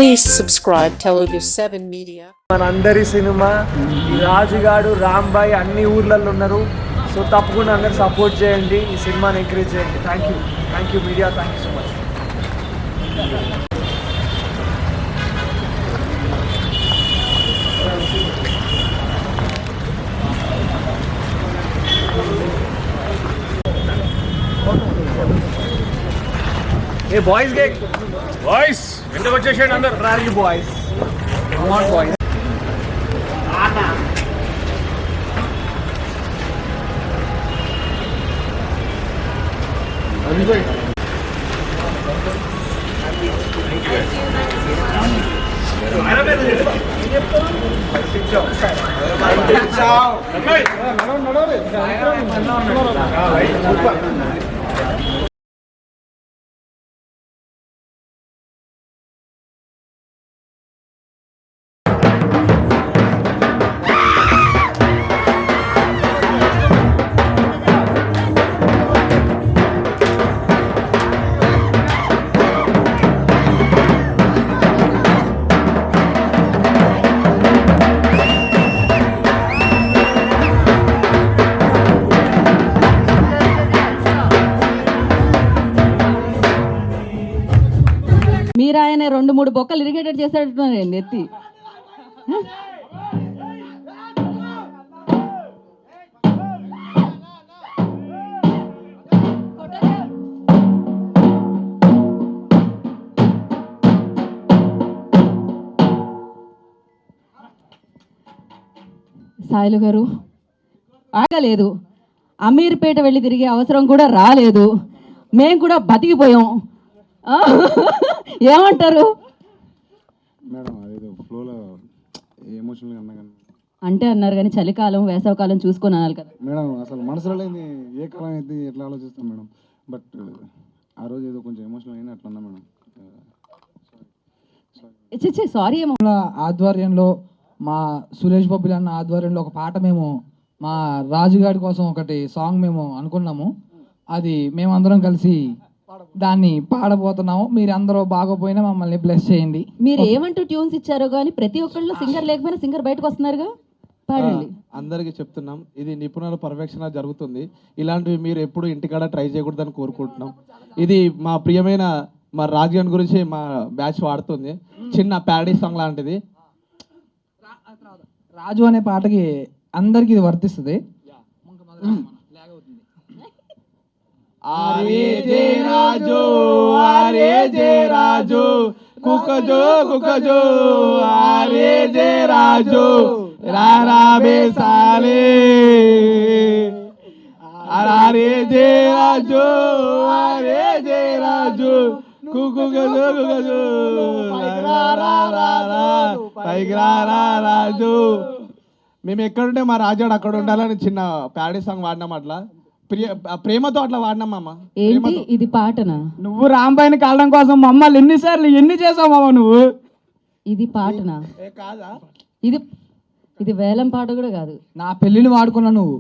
Please subscribe Telugu 7 Media. మనందరి cinema ఈ రాజుగాడు రాంబాయ్ అన్ని ఊర్లలో ఉన్నారు. సో తప్పకుండా అందరు సపోర్ట్ చేయండి, ఈ సినిమాని ఎంకరేజ్ చేయండి. Thank you media, thank you so much. A boys gay boys ఎందుకు వచ్చేసాడు అందరు? రాగి బాయ్స్, కమాన్ బాయ్స్. మీరు ఆయన 2-3 బొక్కలు ఇరిగేటెడ్ చేసేటట్టున్నారండి ఎత్తి. సాయిలు గారు ఆగలేదు, అమీర్పేట వెళ్ళి తిరిగే అవసరం కూడా రాలేదు, మేము కూడా బతికిపోయాం. ఏమంటారు మేడం? అదేదో ఫ్లోలో ఎమోషనల్గా అన్నా కానీ అంటే అన్నారు కానీ చలికాలం వేసవకాలం చూసుకొని అనాలి కదా మేడం. అసలు మనసులో లేని ఏ కాలం అయితే ఎట్లా ఆలోచిస్తాం మేడం. బట్ ఆ రోజు ఏదో కొంచెం ఎమోషనల్ అయినా అట్లా అన్నా మేడం. సారీ ఏమో. ఆధ్వర్యంలో మా సురేష్ బాబులు అన్న ఆధ్వర్యంలో ఒక పాట మేము మా రాజుగాడి కోసం ఒకటి సాంగ్ మేము అనుకున్నాము. అది మేమందరం కలిసి దాన్ని పాడబోతున్నాము. మీరు అందరూ బాగోపోయినా మమ్మల్ని బ్లెస్ చేయండి. మీరు ఏమంటూ ట్యూన్స్ ఇచ్చారో కానీ ప్రతి ఒక్కళ్ళు సింగర్ లేకపోయినా సింగర్ బయటకు వస్తున్నారుగా, పాడండి. అందరికీ చెప్తున్నాం, ఇది నిపుణుల పర్ఫెక్షన్ జరుగుతుంది. ఇలాంటివి మీరు ఎప్పుడు ఇంటికాడ ట్రై చేయకూడదని కోరుకుంటున్నాం. ఇది మా ప్రియమైన మా రాజన్ గురించి మా బ్యాచ్ వాడుతుంది, చిన్న ప్యాడీ సాంగ్ లాంటిది. రాజు అనే పాటకి అందరికి ఇది వర్తిస్తుంది. ఆరే జే రాజు, ఆరే జే రాజు, కుకజో కుకజో, ఆరే జే రాజు, రారా బేసాలే, ఆరే జే రాజు, ఆరే జే రాజు, కుకజో కుకజో, పైకి రారా రాజు. మేము ఎక్కడుంటే మా రాజాడు అక్కడ ఉండాలని చిన్న ప్యాడీ సాంగ్ వాడినాం. అట్లా ప్రేమతో అట్లా వాడినాం మామ. ఏంటి ఇది పాటనా? నువ్వు రాంబాయిని కాలడం కోసం మమ్మల్ని ఎన్ని చేసావు మామ నువ్వు? ఇది పాటనా? కాదా? ఇది వేలం పాట కూడా కాదు. నా పెళ్ళిని వాడుకున్నావు నువ్వు,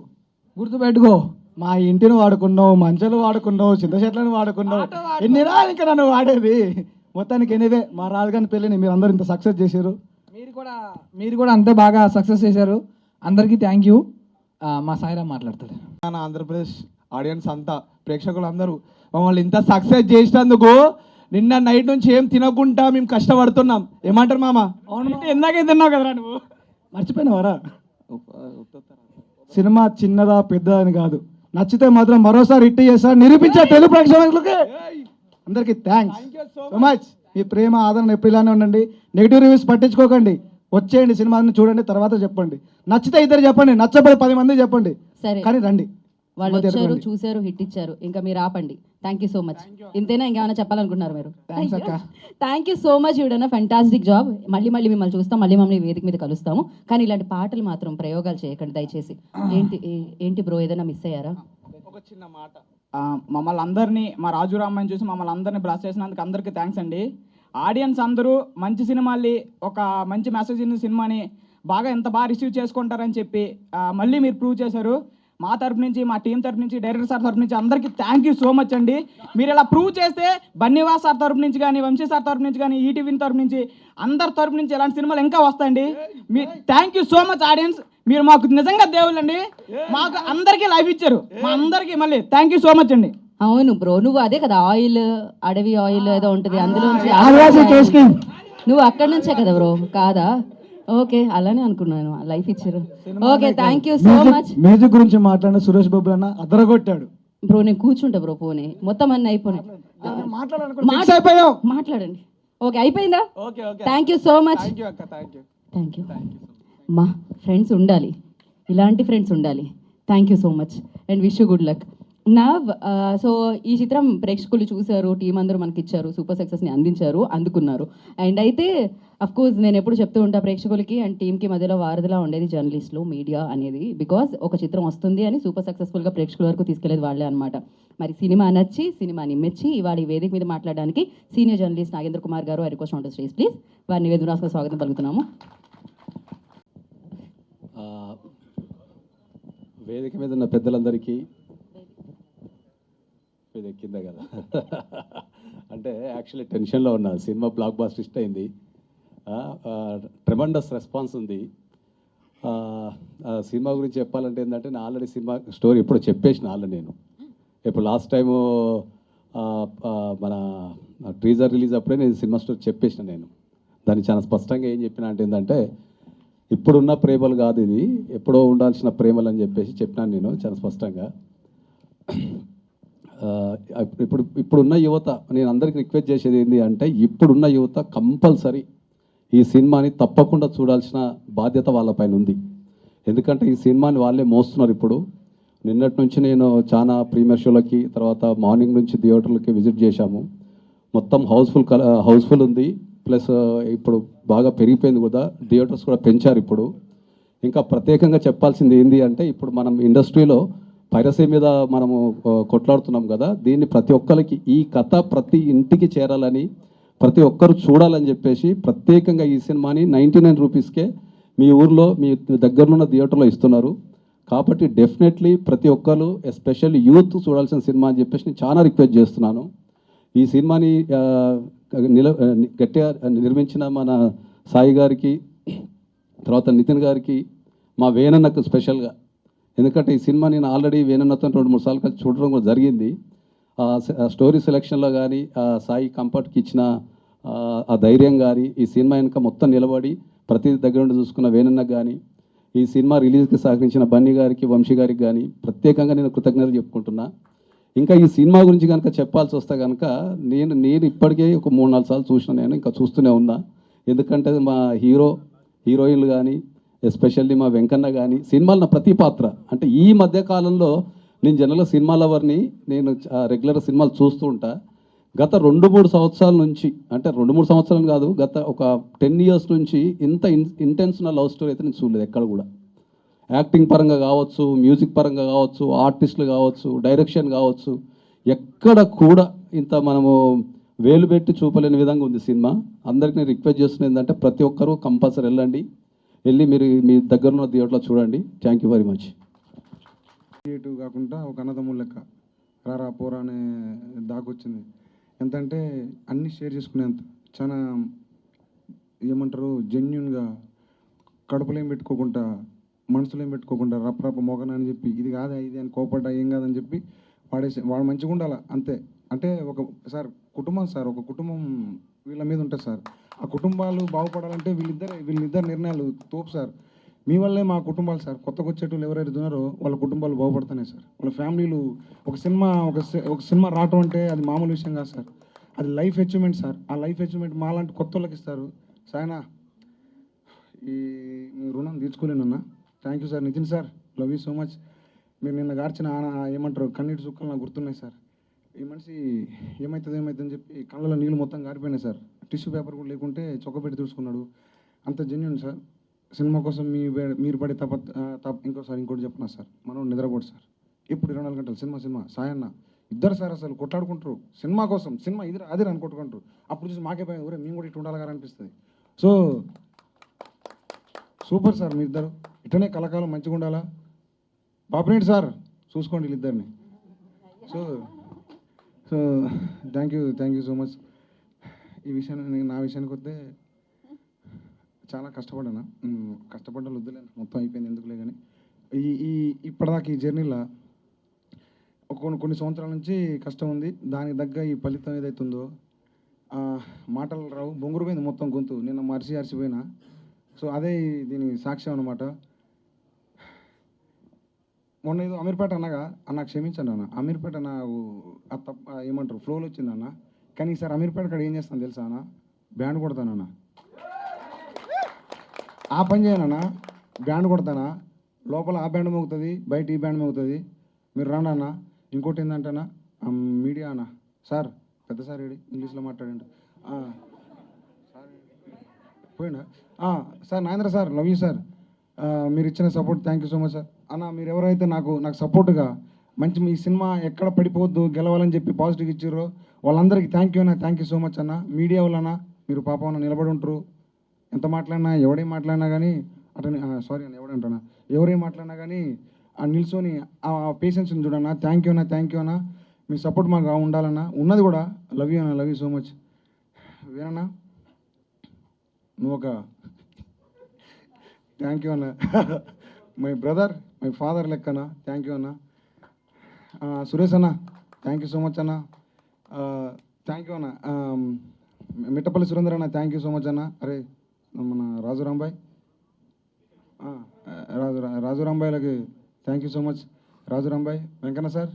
గుర్తుపెట్టుకో. మా ఇంటిని వాడుకున్నావు, మంచాలు వాడుకున్నావు, చింత చెట్లను వాడుకున్నావు. ఎన్ని రాళ్ళు ఇంకా నన్ను వాడేది. మొత్తానికి ఎనివే మా రాజుగారి పెళ్ళిని మీరు అందరూ ఇంత సక్సెస్ చేశారు. మీరు కూడా అంతే బాగా సక్సెస్ చేశారు. అందరికీ థ్యాంక్ యూ. మా సాయిరామ్ మాట్లాడతాడు. మన ఆంధ్రప్రదేశ్ ఆడియన్స్ అంతా, ప్రేక్షకులు అందరూ మమ్మల్ని ఇంత సక్సెస్ చేసినందుకు నిన్న నైట్ నుంచి ఏం తినకుండా మేము కష్టపడుతున్నాం. ఏమంటారు మామ? ఎందాకే తిన్నావు కదరా నువ్వు, మర్చిపోయినవారా? సినిమా చిన్నదా పెద్దదా అని కాదు, నచ్చితే మాత్రం మరోసారి హిట్ చేస్తా నిరూపించే తెలుగు ప్రేక్షకులకి అందరికీ థ్యాంక్స్ సో మచ్. మీ ప్రేమ ఆదరణ ఎప్పుడు ఇలానే ఉండండి. నెగిటివ్ రివ్యూస్ పట్టించుకోకండి, వచ్చేయండి, సినిమాని చూడండి, తర్వాత చెప్పండి. నచ్చితే ఇద్దరు చెప్పండి, నచ్చబడి 10 మంది చెప్పండి, సరే కానీ రండి. వాళ్ళు వచ్చారు, చూసారు, హిట్ ఇచ్చారు, ఇంకా మీరు ఆపండి. Thank you so much. ఇంతేనా, ఇంకేమైనా చెప్పాలనుకుంటున్నారు మీరు? Thank you so much. You done a fantastic job. మళ్ళీ మిమ్మల్ని చూస్తాం, మళ్ళీ మమ్మల్ని వేదిక మీద కలుస్తాము. కానీ ఇలాంటి పాటలు మాత్రం ప్రయోగాలు చేయకండి దయచేసి. ఏంటి బ్రో, ఏదైనా మిస్ అయ్యారా? ఒక చిన్న మాట. మమ్మల్ని అందరినీ, మా రాజు రామ్మని చూసి మమ్మల్ని అందరినీ బ్లాస్ చేసినందుకు అందరికీ థ్యాంక్స్ అండి. ఆడియన్స్ అందరూ మంచి సినిమాల్ని, ఒక మంచి మెసేజ్ ఉన్న సినిమాని బాగా ఎంత బాగా రిసీవ్ చేసుకుంటారని చెప్పి మళ్ళీ మీరు ప్రూవ్ చేశారు. మా తరపు నుంచి, మా టీం తరపు నుంచి, డైరెక్టర్ సార్ తరపు నుంచి అందరికీ థ్యాంక్ యూ సో మచ్ అండి. మీరు ఇలా ప్రూవ్ చేస్తే బన్నీవాస్ సార్ తరపు నుంచి కానీ, వంశీ సార్ తరపు నుంచి కానీ, ఈటీవీ తరపు నుంచి, అందరి తరపు నుంచి ఇలాంటి సినిమాలు ఇంకా వస్తాయండి. మీ thank you so much audience. మీరు మాకు నిజంగా దేవుళ్ళండి. మాకు అందరికీ లైఫ్ ఇచ్చారు. మా అందరికీ మళ్ళీ థ్యాంక్ యూ సో మచ్ అండి. అవును బ్రో, నువ్వు అదే కదా ఆయిల్, అడవి ఆయిల్ ఏదో ఉంటుంది అందులో నువ్వు అక్కడి నుంచే కదా బ్రో, కాదా? ఓకే, అలానే అనుకున్నాను, లైఫ్ ఇచ్చారు. Okay, thank you so much. Music గురించి మాట్లాడిన సురేష్ బాబు అన్న అదరగొట్టాడు బ్రో. నేను కూర్చుంటా బ్రో, పోనీ మొత్తం అన్నీ అయిపోయినాయి. మాట్లాడండి. ఓకే, అయిపోయిందా? Thank you so much. Thank you. మా ఫ్రెండ్స్ ఉండాలి, ఇలాంటి ఫ్రెండ్స్ ఉండాలి. Thank you so much and wish you good luck. నా సో ఈ చిత్రం ప్రేక్షకులు చూశారు, టీం అందరూ మనకి ఇచ్చారు, సూపర్ సక్సెస్ని అందించారు, అందుకున్నారు. అండ్ అయితే అఫ్ కోర్స్ నేను ఎప్పుడు చెప్తూ ఉంటా ప్రేక్షకులకి అండ్ టీంకి మధ్యలో వారధిలా ఉండేది జర్నలిస్టులు, మీడియా అనేది. బికాజ్ ఒక చిత్రం వస్తుంది అని సూపర్ సక్సెస్ఫుల్గా ప్రేక్షకుల వరకు తీసుకెళ్లేది వాళ్ళే అనమాట. మరి సినిమా నచ్చి, సినిమాని మెచ్చి ఇవాళ ఈ వేదిక మీద మాట్లాడడానికి సీనియర్ జర్నలిస్ట్ నాగేంద్ర కుమార్ గారు, I request on to stage please. వారిని వేదిక స్వాగతం పలుకుతున్నాము. వేదిక మీద ఉన్న పెద్దలందరికీ, ఇది ఎక్కిందే కదా అంటే యాక్చువల్లీ టెన్షన్లో ఉన్న సినిమా బ్లాక్ బాస్టర్ హిట్ అయింది, ట్రెమండస్ రెస్పాన్స్ ఉంది. సినిమా గురించి చెప్పాలంటే ఏంటంటే నేను ఆల్రెడీ సినిమా స్టోరీ ఎప్పుడు చెప్పేసిన నేను ఇప్పుడు లాస్ట్ టైము మన టీజర్ రిలీజ్ అప్పుడే నేను సినిమా స్టోరీ చెప్పేసిన. నేను దాన్ని చాలా స్పష్టంగా ఏం చెప్పిన అంటే ఏంటంటే ఇప్పుడున్న ప్రేమలు కాదు, ఇది ఎప్పుడో ఉండాల్సిన ప్రేమలు అని చెప్పేసి చెప్పినాను నేను చాలా స్పష్టంగా. ఇప్పుడున్న యువత, నేను అందరికీ రిక్వెస్ట్ చేసేది ఏంటి అంటే ఇప్పుడున్న యువత కంపల్సరీ ఈ సినిమాని తప్పకుండా చూడాల్సిన బాధ్యత వాళ్ళపైన ఉంది. ఎందుకంటే ఈ సినిమాని వాళ్ళే మోస్తున్నారు. ఇప్పుడు నిన్నటి నుంచి నేను చాలా ప్రీమియర్ షోలకి, తర్వాత మార్నింగ్ నుంచి థియేటర్లకి విజిట్ చేశాము. మొత్తం హౌస్ఫుల్ ఉంది. ప్లస్ ఇప్పుడు బాగా పెరిగిపోయింది కూడా, థియేటర్స్ కూడా పెంచారు. ఇప్పుడు ఇంకా ప్రత్యేకంగా చెప్పాల్సింది ఏంటి అంటే ఇప్పుడు మనం ఇండస్ట్రీలో పైరసీ మీద మనము కొట్లాడుతున్నాం కదా, దీన్ని ప్రతి ఒక్కరికి ఈ కథ ప్రతి ఇంటికి చేరాలని, ప్రతి ఒక్కరు చూడాలని చెప్పేసి ప్రత్యేకంగా ఈ సినిమాని 99 రూపీస్కే మీ ఊర్లో మీ దగ్గరలో థియేటర్లో ఇస్తున్నారు. కాబట్టి డెఫినెట్లీ ప్రతి ఒక్కరు ఎస్పెషల్లీ యూత్ చూడాల్సిన సినిమా అని చెప్పేసి నేను చాలా రిక్వెస్ట్ చేస్తున్నాను. ఈ సినిమాని గట్టిగా నిర్మించిన మన సాయి గారికి, తర్వాత నితిన్ గారికి, మా వేణన్నకు స్పెషల్గా, ఎందుకంటే ఈ సినిమా నేను ఆల్రెడీ వేణన్నతో 2-3 సార్లు కలిసి చూడడం కూడా జరిగింది. స్టోరీ సెలెక్షన్లో కానీ సాయి కంఫర్ట్కి ఇచ్చిన ఆ ధైర్యం కానీ, ఈ సినిమా వెనుక మొత్తం నిలబడి ప్రతి దగ్గర నుండి చూసుకున్న వేణన్నకు కానీ, ఈ సినిమా రిలీజ్కి సహకరించిన బన్నీ గారికి, వంశీ గారికి కానీ ప్రత్యేకంగా నేను కృతజ్ఞతలు చెప్పుకుంటున్నా. ఇంకా ఈ సినిమా గురించి కనుక చెప్పాల్సి వస్తే కనుక నేను ఇప్పటికే ఒక 3-4 సార్లు చూసిన, నేను ఇంకా చూస్తూనే ఉన్నా. ఎందుకంటే మా హీరోయిన్లు కానీ, ఎస్పెషల్లీ మా వెంకన్న కానీ సినిమాలో ప్రతి పాత్ర, అంటే ఈ మధ్య కాలంలో నేను జనరల్గా సినిమా లవర్ని, నేను రెగ్యులర్ సినిమాలు చూస్తూ ఉంటా. గత 2-3 సంవత్సరాల నుంచి, అంటే 2-3 సంవత్సరాలు కాదు, గత ఒక 10 years నుంచి ఇంత ఇంటెన్స్ ఉన్న లవ్ స్టోరీ అయితే నేను చూడలేదు ఎక్కడ కూడా. యాక్టింగ్ పరంగా కావచ్చు, మ్యూజిక్ పరంగా కావచ్చు, ఆర్టిస్టులు కావచ్చు, డైరెక్షన్ కావచ్చు, ఎక్కడ కూడా ఇంత మనము వేలు పెట్టి చూపలేని విధంగా ఉంది సినిమా. అందరికీ నేను రిక్వెస్ట్ చేస్తున్నది ఏంటంటే ప్రతి ఒక్కరూ కంపల్సరీ వెళ్ళి మీరు మీ దగ్గరలో థియేటర్లో చూడండి. Thank you very much. Creative కాకుండా ఒక అన్నదమ్ముల లెక్క రారా పోరా అనే దాకొచ్చింది. ఎంతంటే అన్నీ షేర్ చేసుకునేంత, చాలా ఏమంటారు జెన్యున్గా, కడుపులో ఏం పెట్టుకోకుండా, మనసులో ఏం పెట్టుకోకుండా రప్ప మోగన అని చెప్పి ఇది కాదా ఇది అని కోపడ్డా ఏం కాదని చెప్పి వాడు మంచిగా ఉండాలి అంతే. అంటే ఒక సార్ కుటుంబం సార్, ఒక కుటుంబం వీళ్ళ మీద ఉంటుంది సార్. ఆ కుటుంబాలు బాగుపడాలంటే వీళ్ళిద్దరు నిర్ణయాలు తోపు సార్. మీ వల్లే మా కుటుంబాలు సార్, కొత్తగా వచ్చేటోళ్ళు ఎవరైతే ఉన్నారో వాళ్ళ కుటుంబాలు బాగుపడుతున్నాయి సార్. వాళ్ళ ఫ్యామిలీలు ఒక సినిమా రావటం అంటే అది మామూలు విషయం కాదు సార్, అది లైఫ్ అచీవ్మెంట్ సార్. ఆ లైఫ్ అచీవ్మెంట్ మాలాంటి కొత్త వాళ్ళకి ఇస్తారు. సాయనా ఈ మీ రుణం తీర్చుకోలేనన్నా. Thank you sir. Nitin sir, love you so much. మీరు నిన్న గార్చిన ఏమంటారు కన్నీటి చుక్కలు నాకు గుర్తున్నాయి సార్. ఈ మనిషి ఏమవుతుందని చెప్పి కళ్ళలో నీళ్ళు మొత్తం గారిపోయినాయి సార్. టిష్యూ పేపర్ కూడా లేకుంటే చొక్కపెట్టి చూసుకున్నాడు. అంత జెన్యున్ సార్. సినిమా కోసం మీరు పడే ఇంకోటి చెప్పినా సార్, మనం నిద్రపోడు సార్. ఇప్పుడు 24 గంటలు సినిమా సాయన్న ఇద్దరు సార్ అసలు కొట్లాడుకుంటారు సినిమా కోసం. సినిమా ఇది అదే అని కొట్టుకుంటారు. అప్పుడు చూసి మాకే పోయింది, ఊరే మేము కూడా ఇటు ఉండాలి గారు అనిపిస్తుంది. సో సూపర్ సార్, మీ ఇద్దరు ఇట్లనే కలకాలం మంచిగా ఉండాలా. పాపనేటి సార్ చూసుకోండి వీళ్ళిద్దరిని. So so thank you so much. ఈ విషయాన్ని నా విషయానికి వస్తే చాలా కష్టపడ్డాను. కష్టపడ్డా వద్దులే, మొత్తం అయిపోయింది ఎందుకులే. కానీ ఇప్పటిదాకా ఈ జర్నీలో కొన్ని సంవత్సరాల నుంచి కష్టం ఉంది. దానికి తగ్గ ఈ ఫలితం ఏదైతుందో మాటలు రావు, బొంగురు పోయింది మొత్తం గొంతు. నిన్న అరిచిపోయినా. సో అదే దీని సాక్ష్యం అనమాట. మొన్న ఏదో అమీర్పేట అన్నగా అన్న క్షమించండి అన్న, అమీర్పేట నాకు ఏమంటారు ఫ్లోలో వచ్చింది అన్న. కానీ ఈసారి అమీర్పేట కాడ ఏం చేస్తాను తెలుసా అన్న, బ్యాండ్ కొడతానన్న. ఆ పని చేయనన్నా, బ్యాండ్ కొడతానా. లోపల ఆ బ్యాండ్ మోగుతుంది, బయట ఈ బ్యాండ్ మోగుతుంది. మీరు రండి అన్న. ఇంకోటి ఏంటంటేనా మీడియా అన్న, సార్ పెద్ద సార్ ఏడి ఇంగ్లీష్లో మాట్లాడండి. పోయినా sir Nagendra sir, love you sir. మీరు ఇచ్చిన support thank you so much sir. అన్న మీరు ఎవరైతే నాకు సపోర్ట్గా మంచి మీ సినిమా ఎక్కడ పడిపోవద్దు గెలవాలని చెప్పి పాజిటివ్గా ఇచ్చారో వాళ్ళందరికీ థ్యాంక్ యూ అన్న, థ్యాంక్ యూ సో మచ్ అన్న. మీడియా వల్లన మీరు పాపం నిలబడి ఉంటారు. ఎంత మాట్లాడినా ఎవడేం మాట్లాడినా కానీ అతని సారీ అన్న ఎవడంటున్నా ఎవరేం మాట్లాడినా కానీ ఆ నిల్చొని ఆ పేషెన్స్ని చూడన్నా. థ్యాంక్ యూ అన్న. మీ సపోర్ట్ మాకు ఉండాలన్నా, ఉన్నది కూడా. లవ్ యూ అన్న, లవ్ యూ సో మచ్. వేనన్నా నువ్వు ఒక థ్యాంక్ యూ అన్న. మై బ్రదర్, మై ఫాదర్ లెక్కన థ్యాంక్ యూ అన్న. సురేష్ అన్న థ్యాంక్ యూ సో మచ్ అన్న. థ్యాంక్ యూ అన్న. మిట్టపల్లి సురేందర్ అన్న థ్యాంక్ యూ సో మచ్ అన్న. అరే మన రాజురాంబాయ్ రాజురాంబాయ్లకి thank you so much. Raju Rambai Venkanna sir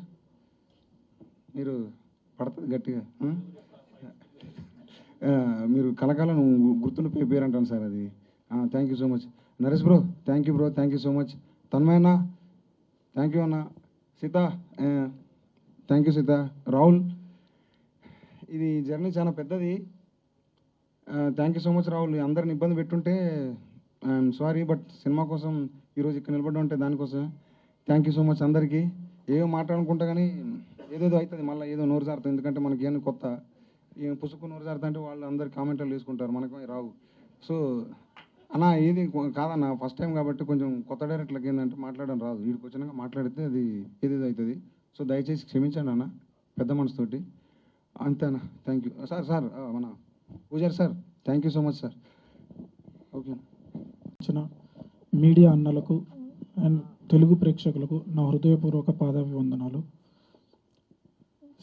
మీరు పడుతుంది గట్టిగా. మీరు కలకాలం గుర్తుండిపోయే పేరు అంటాను సార్ అది. Thank you so much. Naresh bro thank you so much. Tanmay అన్న థ్యాంక్ యూ అన్న. Sita thank you Sita. రాహుల్ ఇది జర్నీ చాలా పెద్దది. Thank you so much Rahul. అందరిని ఇబ్బంది పెట్టుంటే ఐఎమ్ సారీ, బట్ సినిమా కోసం ఈరోజు ఇక్కడ నిలబడి ఉంటే దానికోసమే. థ్యాంక్ యూ సో మచ్ అందరికీ. ఏదో మాట్లాడుకుంటా కానీ ఏదేదో అవుతుంది, మళ్ళీ ఏదో నోరు జారుతుంది. ఎందుకంటే మనకి ఏమైనా కొత్త పుసుకు నోరు జారుతా అంటే వాళ్ళు అందరు కామెంట్లు వేసుకుంటారు, మనకు రావు. సో అన్న ఏది కాదన్న, ఫస్ట్ టైం కాబట్టి కొంచెం కొత్త డైరెక్టర్లకు ఏంటంటే మాట్లాడడం రాదు. వీడికి వచ్చినాక మాట్లాడితే అది ఏదేదో అవుతుంది. సో దయచేసి క్షమించండి అన్న, పెద్ద మనసుతోటి. అంతేనా. Thank you sir. మన పూజారి sir thank you so much sir. Okay. Media అన్నలకు అండ్ తెలుగు ప్రేక్షకులకు నా హృదయపూర్వక పాదాభివందనాలు.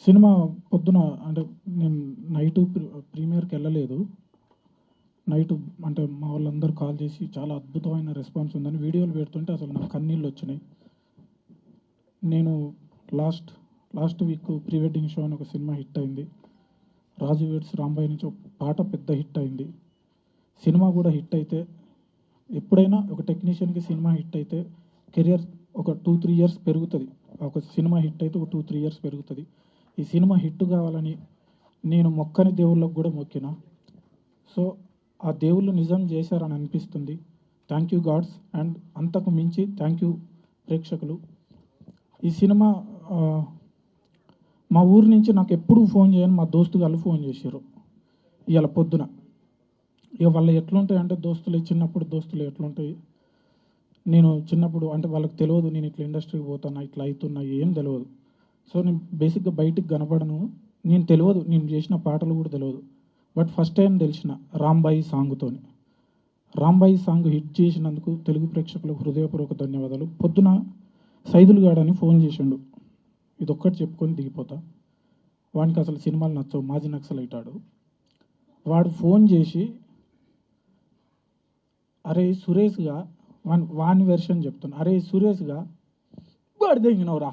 సినిమా పొద్దున అంటే నేను నైట్ ప్రీమియర్కి వెళ్ళలేదు. నైట్ అంటే మా వాళ్ళందరూ కాల్ చేసి చాలా అద్భుతమైన రెస్పాన్స్ ఉందని వీడియోలు పెడుతుంటే అసలు నాకు కన్నీళ్ళు వచ్చినాయి. నేను last week pre wedding show అని ఒక సినిమా హిట్ అయింది. రాజు వెడ్స్ రాంబాయ్ నుంచి ఒక పాట పెద్ద హిట్ అయింది. సినిమా కూడా హిట్ అయితే, ఎప్పుడైనా ఒక టెక్నీషియన్కి సినిమా హిట్ అయితే కెరియర్ ఒక 2-3 ఇయర్స్ పెరుగుతుంది. ఒక సినిమా హిట్ అయితే ఒక 2-3 ఇయర్స్ పెరుగుతుంది. ఈ సినిమా హిట్ కావాలని నేను మొక్కని దేవుళ్ళకు కూడా మొక్కిన. సో ఆ దేవుళ్ళు నిజం చేశారని అనిపిస్తుంది. Thank you God's. అండ్ అంతకు మించి థ్యాంక్ యూ ప్రేక్షకులు. ఈ సినిమా మా ఊరు నుంచి నాకు ఎప్పుడూ ఫోన్ చేయని మా దోస్తు గారు ఫోన్ చేశారు ఇవాళ పొద్దున. ఇక వాళ్ళు ఎట్లుంటాయి అంటే చిన్నప్పుడు దోస్తులు ఎట్లుంటాయి, నేను చిన్నప్పుడు అంటే వాళ్ళకి తెలియదు నేను ఇట్లా ఇండస్ట్రీకి పోతాను, ఇట్లా అవుతున్నా, ఏం తెలియదు. సో నేను బేసిక్గా బయటికి కనపడను, నేను తెలియదు, నేను చేసిన పాటలు కూడా తెలియదు. బట్ ఫస్ట్ టైం తెలిసిన రాంబాయి సాంగ్తోని. రాంబాయి సాంగ్ హిట్ చేసినందుకు తెలుగు ప్రేక్షకులకు హృదయపూర్వక ధన్యవాదాలు. పొద్దున సైదులు గాడని ఫోన్ చేసిండు, ఇదొక్కటి చెప్పుకొని దిగిపోతా. వానికి అసలు సినిమాలు నచ్చవు, మాజీ నక్సలైట్ ఆడు. వాడు ఫోన్ చేసి అరే సురేష్గా వాని వెర్షన్ చెప్తాను, అరే సురేష్గా వాడు దిగినవురా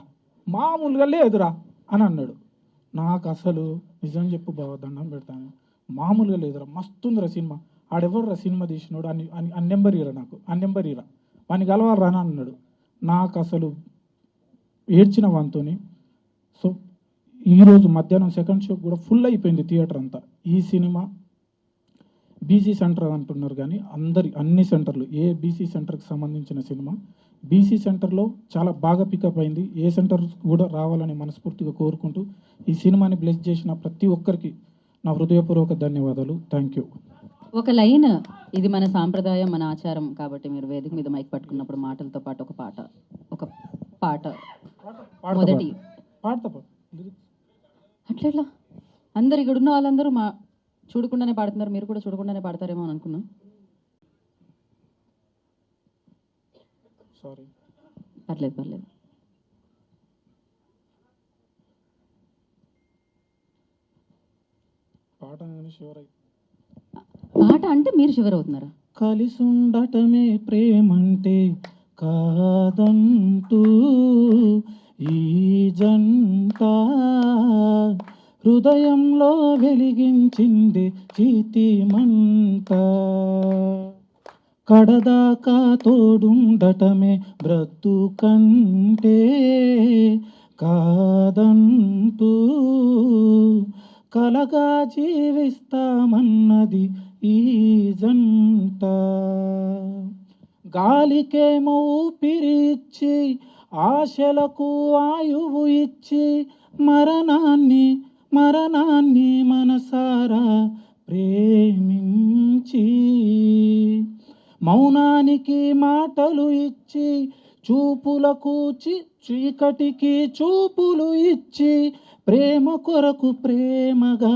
మామూలుగా లేదురా అని అన్నాడు. నాకు అసలు నిజం చెప్పు బావ దండం పెడతాను, మామూలుగా లేదురా, మస్తుందిరా సినిమా, ఆడెవరురా సినిమా తీసినాడు అని నెంబర్ ఇరా, నాకు ఆ నెంబర్ ఇరా, వాని కలవాలరా అని అన్నాడు. నాకు అసలు ఏడ్చిన వానితోని. సో ఈరోజు మధ్యాహ్నం సెకండ్ షో కూడా ఫుల్ అయిపోయింది థియేటర్ అంతా. ఈ సినిమా బీసీ సెంటర్ అంటున్నారు కానీ అన్ని సెంటర్లు, ఏ బీసీ సెంటర్కి సంబంధించిన సినిమా బీసీ సెంటర్లో చాలా బాగా పికప్ అయింది. ఏ సెంటర్ కూడా రావాలని మనస్ఫూర్తిగా కోరుకుంటూ ఈ సినిమాని బ్లెస్ చేసిన ప్రతి ఒక్కరికి నా హృదయపూర్వక ధన్యవాదాలు. Thank you. ఒక లైన్, ఇది మన సాంప్రదాయం, మన ఆచారం కాబట్టి మీరు వేదిక మీద మైక్ పట్టుకున్నప్పుడు మాటలతో పాటు ఒక పాట, ఒక పాట పాడతా మొదటి పాడతా అట్లా అందరు ఇక్కడ ఉన్న వాళ్ళందరూ మా చూడకుండానే పాడుతున్నారు, మీరు కూడా చూడకుండానే పాడతారేమో అని అనుకున్నాం. సారీ పర్లేదు పర్లేదు. పాట శివరై పాట అంటే మీరు షివర్ అవుతున్నారా? కలిసి ఉండటమే ప్రేమంటే కాదంటూ ఈ జంట హృదయంలో వెలిగించింది చీతి మంట, కడదాకా తోడుండటమే బ్రతుకంటే కాదంటూ కలగా జీవిస్తామన్నది ఈ జంట. గాలికేమో ఊపిరిచ్చి ఆశలకు ఆయువు ఇచ్చి మరణాన్ని మనసారా ప్రేమించి మౌనానికి మాటలు ఇచ్చి చూపులకు చీకటికి చూపులు ఇచ్చి ప్రేమ కొరకు ప్రేమగా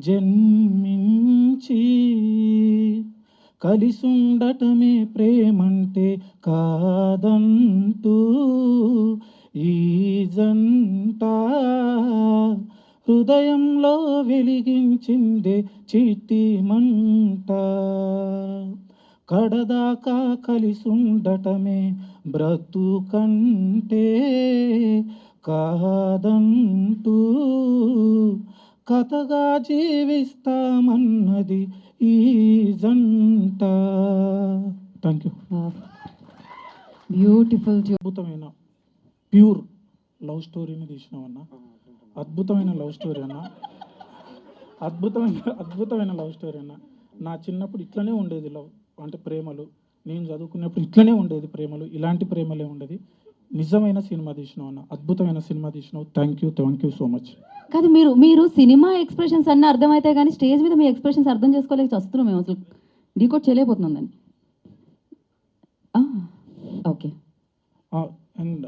జన్మించి కలిసుండటమే ప్రేమంటే కాదంటూ ఈ జంట హృదయంలో వెలిగించిందే చీటి మంట, కడదాకా కలిసుండటమే బ్రతుకంటే కాదంటూ కథగా జీవిస్తామన్నది ఈ జంట. Thank you. బ్యూటిఫుల్. అద్భుతమైన ప్యూర్ లవ్ స్టోరీని తీసినామన్నా. అద్భుతమైన లవ్ స్టోరీ అన్న, అద్భుతమైన లవ్ స్టోరీ అన్న. నా చిన్నప్పుడు ఇట్లనే ఉండేది లవ్ అంటే ప్రేమలు, నేను చదువుకున్నప్పుడు ఇట్లనే ఉండేది ప్రేమలు, ఇలాంటి ప్రేమలే ఉండేది. నిజమైన సినిమా తీసినావు అన్న, అద్భుతమైన సినిమా తీసినావు. Thank you so much. కాదు మీరు సినిమా ఎక్స్ప్రెషన్స్ అన్నీ అర్థమైతే కానీ స్టేజ్ మీద మీ ఎక్స్ప్రెషన్స్ అర్థం చేసుకోలేక వస్తున్నాం మేము, అసలు డీకోడ్ చేయలేకపోతున్నాం దాన్ని. ఓకే. అండ్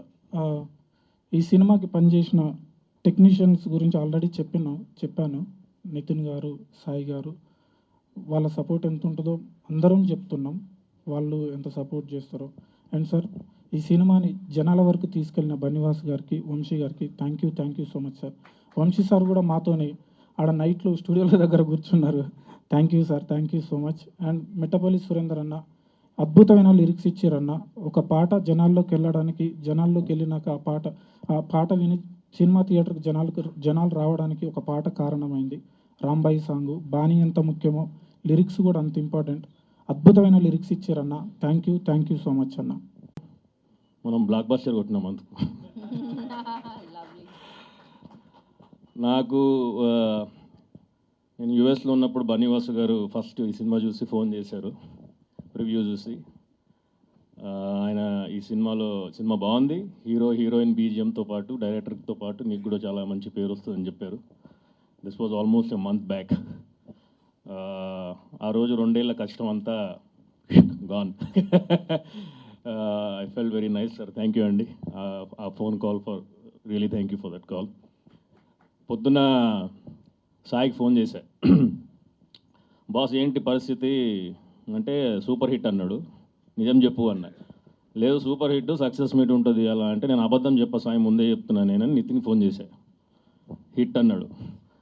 ఈ సినిమాకి పనిచేసిన టెక్నీషియన్స్ గురించి ఆల్రెడీ చెప్పాను. నితిన్ గారు, సాయి గారు, వాళ్ళ సపోర్ట్ ఎంత ఉంటుందో అందరం చెప్తున్నాం, వాళ్ళు ఎంత సపోర్ట్ చేస్తారో. అండ్ సార్, ఈ సినిమాని జనాల వరకు తీసుకెళ్ళిన బన్నివాస్ గారికి, వంశీ గారికి thank you so much sir. Vamsi sir కూడా మాతోనే ఆడ నైట్లో స్టూడియోల దగ్గర కూర్చున్నారు. Thank you sir, thank you so much. And Mittapalli Surender అన్న అద్భుతమైన లిరిక్స్ ఇచ్చారన్న. ఒక పాట జనాల్లోకి వెళ్ళినాక ఆ పాట విని సినిమా థియేటర్కి జనాలు రావడానికి ఒక పాట కారణమైంది. రాంబాయి సాంగ్ బాణీ ఎంత ముఖ్యమో లిరిక్స్ కూడా అంత ఇంపార్టెంట్. అద్భుతమైన లిరిక్స్ ఇచ్చారన్న. థ్యాంక్ యూ సో మచ్ అన్న. మనం బ్లాక్ బస్టర్ కొట్టినాం అందుకు. నాకు నేను యుఎస్లో ఉన్నప్పుడు బన్నీవాసు గారు ఫస్ట్ ఈ సినిమా చూసి ఫోన్ చేశారు, రివ్యూ చూసి. ఆయన ఈ సినిమా బాగుంది, హీరోయిన్ బీజిఎంతో పాటు డైరెక్టర్తో పాటు నీకు కూడా చాలా మంచి పేరు వస్తుందని చెప్పారు. This was almost a month back. ఆ రోజు 2 ఏళ్ల కష్టం అంతా gone. I fell very nice sir. Thank you అండి. ఆ phone call for really thank you for that call. పొద్దున సాయికి ఫోన్ చేశా, బాస్ ఏంటి పరిస్థితి అంటే సూపర్ హిట్ అన్నాడు. నిజం చెప్పు అన్నా. లేదు సూపర్ హిట్ సక్సెస్ మీట్ ఉంటుంది అలా అంటే, నేను అబద్ధం చెప్పా సాయి, ముందే చెప్తున్నాను నేనని నితిన్ ఫోన్ చేశా. హిట్ అన్నాడు.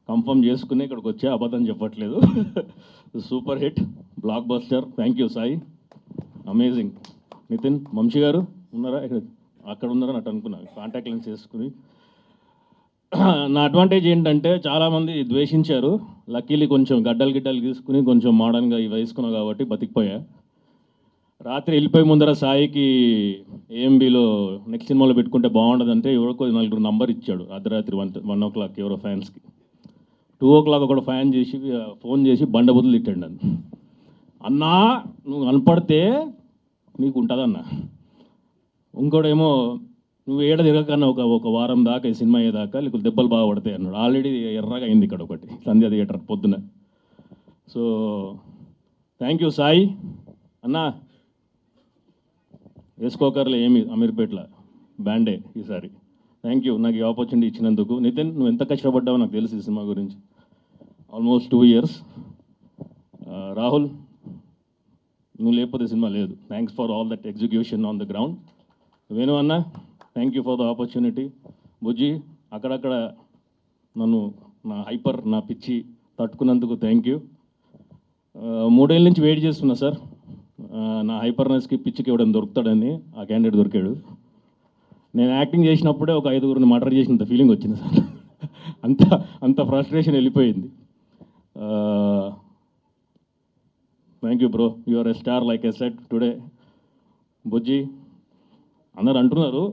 కన్ఫర్మ్ చేసుకుని ఇక్కడికి వచ్చా, అబద్ధం చెప్పట్లేదు. Super hit, blockbuster. Thank you Sai, amazing. Nitin, Vamshi garu ఉన్నారా? అక్కడ ఉన్నారని అటు అనుకున్నాను, కాంటాక్ట్ లెన్స్ చేసుకుని. నా అడ్వాంటేజ్ ఏంటంటే చాలామంది ద్వేషించారు, లక్కీలీ కొంచెం గడ్డలు తీసుకుని కొంచెం మోడర్న్గా ఇవి వేసుకున్నావు కాబట్టి బతికిపోయా. రాత్రి వెళ్ళిపోయి ముందర సాయికి ఏఎంబీలో నెక్స్ట్ సినిమాలో పెట్టుకుంటే బాగుండదంటే ఎవరికో 4 నంబర్ ఇచ్చాడు. అర్ధరాత్రి 1 o'clock ఎవరో ఫ్యాన్స్కి. 2 o'clock ఒకడు ఫోన్ చేసి బండబుద్ధులు తిట్టాడు నన్ను. అన్నా నువ్వు కనపడితే నీకు ఉంటుందన్న. ఇంకోటేమో నువ్వు ఏడ తిరగకన్నా ఒక వారం దాకా ఈ సినిమా అయ్యేదాకా నీకు దెబ్బలు బాగా పడతాయి అన్నాడు. ఆల్రెడీ ఎర్రగా అయింది ఇక్కడ ఒకటి సంధ్య థియేటర్ పొద్దున. సో థ్యాంక్ యూ సాయి అన్నా. వేసుకోకర్లే ఏమి అమీర్పేటలో బ్యాండే ఈసారి. థ్యాంక్ యూ నాకు ఈ ఆపర్చునిటీ ఇచ్చినందుకు. నితిన్, నువ్వు ఎంత కష్టపడ్డావో నాకు తెలుసు ఈ సినిమా గురించి. Almost 2 years. రాహుల్, నువ్వు లేకపోతే సినిమా లేదు. Thanks for all that execution on the ground. Venu అన్న, thank you for the opportunity. Bujji, అక్కడక్కడ నన్ను నా పిచ్చి తట్టుకున్నందుకు థ్యాంక్ యూ. 3 ఏళ్ళ నుంచి వెయిట్ చేస్తున్నా సార్, నా హైపర్నెస్కి పిచ్చికి ఇవ్వడం దొరుకుతాడని. ఆ క్యాండిడేట్ దొరికాడు. నేను యాక్టింగ్ చేసినప్పుడే ఒక 5గురిని మర్డర్ చేసినంత ఫీలింగ్ వచ్చింది సార్. అంత ఫ్రస్ట్రేషన్ వెళ్ళిపోయింది. Thank you bro, you are a star like a set today. Bujji, అందరు అంటున్నారు